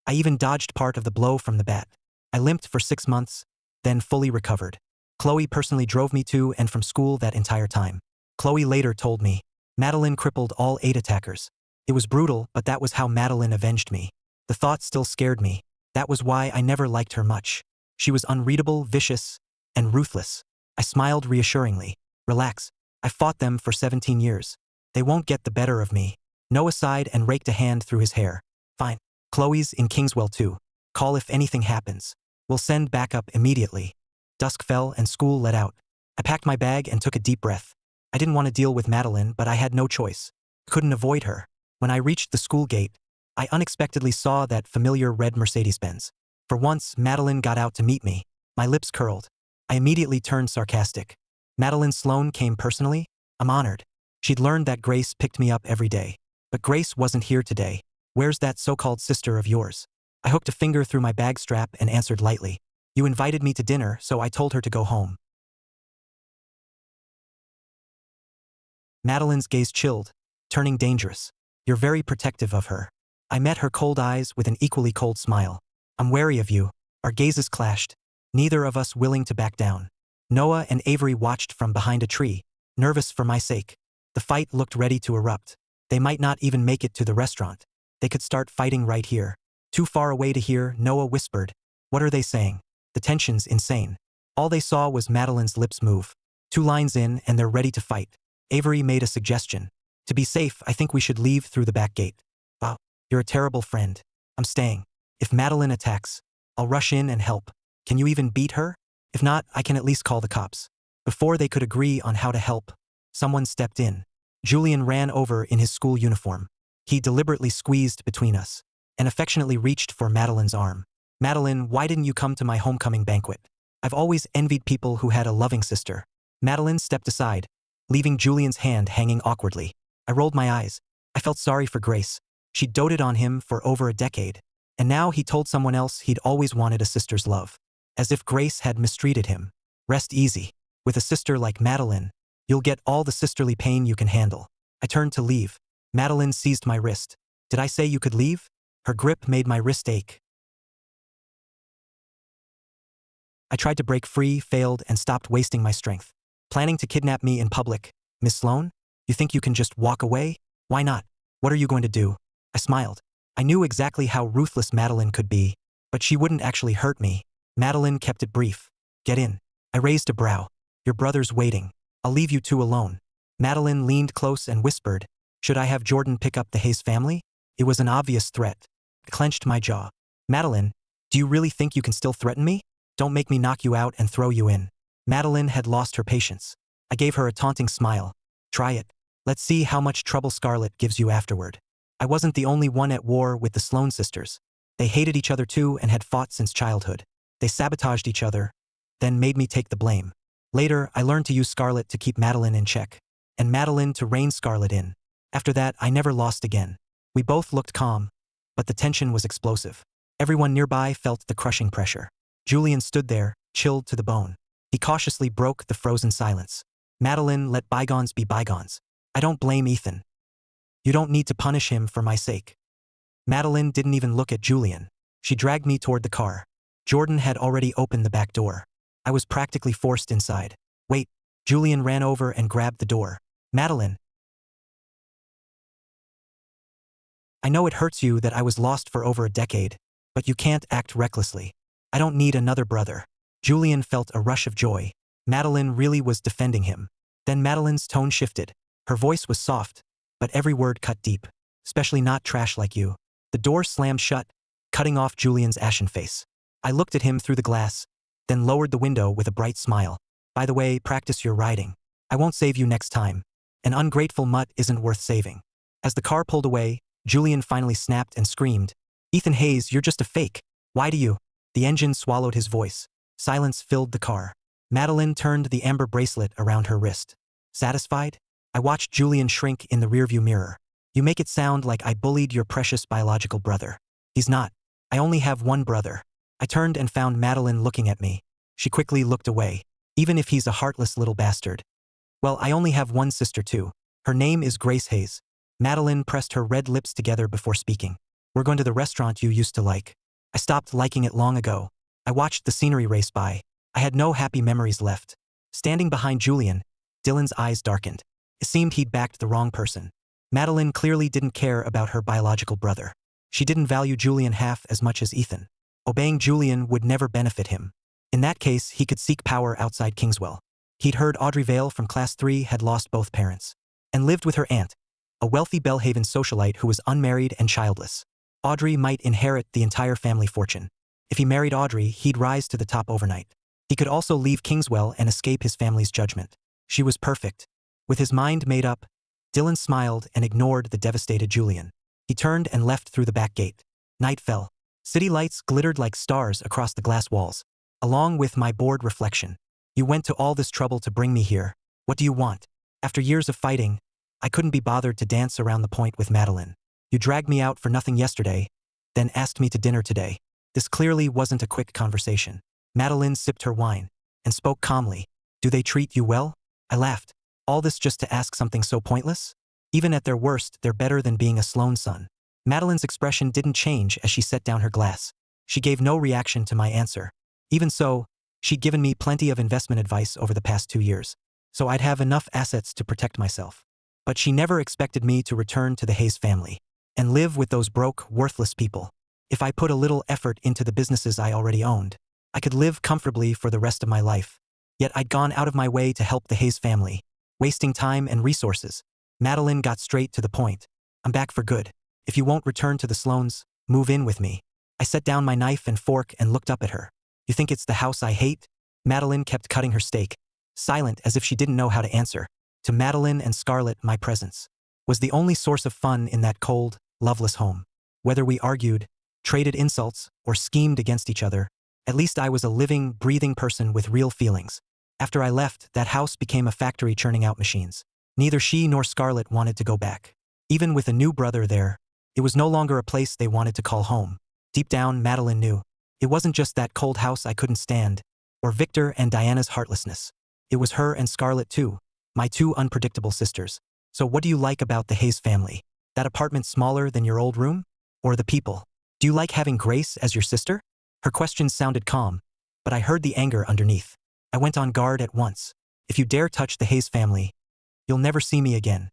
I even dodged part of the blow from the bat. I limped for 6 months, then fully recovered. Chloe personally drove me to and from school that entire time. Chloe later told me, Madeline crippled all 8 attackers. It was brutal, but that was how Madeline avenged me. The thought still scared me. That was why I never liked her much. She was unreadable, vicious, and ruthless. I smiled reassuringly. Relax. I fought them for 17 years. They won't get the better of me. Noah sighed and raked a hand through his hair. Fine. Chloe's in Kingswell too. Call if anything happens. We'll send backup immediately. Dusk fell and school let out. I packed my bag and took a deep breath. I didn't want to deal with Madeline, but I had no choice. Couldn't avoid her. When I reached the school gate, I unexpectedly saw that familiar red Mercedes-Benz. For once, Madeline got out to meet me. My lips curled. I immediately turned sarcastic. Madeline Sloan came personally? I'm honored. She'd learned that Grace picked me up every day. But Grace wasn't here today. Where's that so-called sister of yours? I hooked a finger through my bag strap and answered lightly. You invited me to dinner, so I told her to go home. Madeline's gaze chilled, turning dangerous. You're very protective of her. I met her cold eyes with an equally cold smile. I'm wary of you. Our gazes clashed, neither of us willing to back down. Noah and Avery watched from behind a tree, nervous for my sake. The fight looked ready to erupt. They might not even make it to the restaurant. They could start fighting right here. Too far away to hear, Noah whispered. What are they saying? The tension's insane. All they saw was Madeline's lips move. 2 lines in and they're ready to fight. Avery made a suggestion. To be safe, I think we should leave through the back gate. Wow, you're a terrible friend. I'm staying. If Madeline attacks, I'll rush in and help. Can you even beat her? If not, I can at least call the cops. Before they could agree on how to help, someone stepped in. Julian ran over in his school uniform. He deliberately squeezed between us and affectionately reached for Madeline's arm. Madeline, why didn't you come to my homecoming banquet? I've always envied people who had a loving sister. Madeline stepped aside, leaving Julian's hand hanging awkwardly. I rolled my eyes. I felt sorry for Grace. She'd doted on him for over a decade. And now he told someone else he'd always wanted a sister's love. As if Grace had mistreated him. Rest easy. With a sister like Madeline, you'll get all the sisterly pain you can handle. I turned to leave. Madeline seized my wrist. Did I say you could leave? Her grip made my wrist ache. I tried to break free, failed, and stopped wasting my strength. Planning to kidnap me in public. Miss Sloan? You think you can just walk away? Why not? What are you going to do? I smiled. I knew exactly how ruthless Madeline could be, but she wouldn't actually hurt me. Madeline kept it brief. Get in. I raised a brow. Your brother's waiting. I'll leave you 2 alone. Madeline leaned close and whispered, should I have Jordan pick up the Hayes family? It was an obvious threat. I clenched my jaw. Madeline, do you really think you can still threaten me? Don't make me knock you out and throw you in. Madeline had lost her patience. I gave her a taunting smile. Try it. Let's see how much trouble Scarlett gives you afterward. I wasn't the only one at war with the Sloan sisters. They hated each other too and had fought since childhood. They sabotaged each other, then made me take the blame. Later, I learned to use Scarlet to keep Madeline in check, and Madeline to rein Scarlet in. After that, I never lost again. We both looked calm, but the tension was explosive. Everyone nearby felt the crushing pressure. Julian stood there, chilled to the bone. He cautiously broke the frozen silence. Madeline, let bygones be bygones. I don't blame Ethan. You don't need to punish him for my sake. Madeline didn't even look at Julian. She dragged me toward the car. Jordan had already opened the back door. I was practically forced inside. Wait, Julian ran over and grabbed the door. Madeline. I know it hurts you that I was lost for over a decade, but you can't act recklessly. I don't need another brother. Julian felt a rush of joy. Madeline really was defending him. Then Madeline's tone shifted. Her voice was soft, but every word cut deep. Especially not trash like you. The door slammed shut, cutting off Julian's ashen face. I looked at him through the glass, then lowered the window with a bright smile. By the way, practice your riding. I won't save you next time. An ungrateful mutt isn't worth saving. As the car pulled away, Julian finally snapped and screamed. Ethan Hayes, you're just a fake. Why do you? The engine swallowed his voice. Silence filled the car. Madeline turned the amber bracelet around her wrist. Satisfied? I watched Julian shrink in the rearview mirror. You make it sound like I bullied your precious biological brother. He's not. I only have one brother. I turned and found Madeline looking at me. She quickly looked away. Even if he's a heartless little bastard. Well, I only have one sister too. Her name is Grace Hayes. Madeline pressed her red lips together before speaking. We're going to the restaurant you used to like. I stopped liking it long ago. I watched the scenery race by. I had no happy memories left. Standing behind Julian, Dylan's eyes darkened. It seemed he'd backed the wrong person. Madeline clearly didn't care about her biological brother. She didn't value Julian half as much as Ethan. Obeying Julian would never benefit him. In that case, he could seek power outside Kingswell. He'd heard Audrey Vale from Class 3 had lost both parents and lived with her aunt, a wealthy Belhaven socialite who was unmarried and childless. Audrey might inherit the entire family fortune. If he married Audrey, he'd rise to the top overnight. He could also leave Kingswell and escape his family's judgment. She was perfect. With his mind made up, Dylan smiled and ignored the devastated Julian. He turned and left through the back gate. Night fell. City lights glittered like stars across the glass walls, along with my bored reflection. You went to all this trouble to bring me here. What do you want? After years of fighting, I couldn't be bothered to dance around the point with Madeline. You dragged me out for nothing yesterday, then asked me to dinner today. This clearly wasn't a quick conversation. Madeline sipped her wine and spoke calmly. Do they treat you well? I laughed. All this just to ask something so pointless? Even at their worst, they're better than being a Sloan son. Madeline's expression didn't change as she set down her glass. She gave no reaction to my answer. Even so, she'd given me plenty of investment advice over the past 2 years, so I'd have enough assets to protect myself. But she never expected me to return to the Hayes family and live with those broke, worthless people. If I put a little effort into the businesses I already owned, I could live comfortably for the rest of my life. Yet I'd gone out of my way to help the Hayes family, wasting time and resources. Madeline got straight to the point. I'm back for good. If you won't return to the Sloans, move in with me. I set down my knife and fork and looked up at her. You think it's the house I hate? Madeline kept cutting her steak, silent as if she didn't know how to answer. To Madeline and Scarlet, my presence was the only source of fun in that cold, loveless home. Whether we argued, traded insults, or schemed against each other, at least I was a living, breathing person with real feelings. After I left, that house became a factory churning out machines. Neither she nor Scarlet wanted to go back. Even with a new brother there, it was no longer a place they wanted to call home. Deep down, Madeline knew. It wasn't just that cold house I couldn't stand, or Victor and Diana's heartlessness. It was her and Scarlet too, my two unpredictable sisters. So what do you like about the Hayes family? That apartment smaller than your old room? Or the people? Do you like having Grace as your sister? Her questions sounded calm, but I heard the anger underneath. I went on guard at once. If you dare touch the Hayes family, you'll never see me again.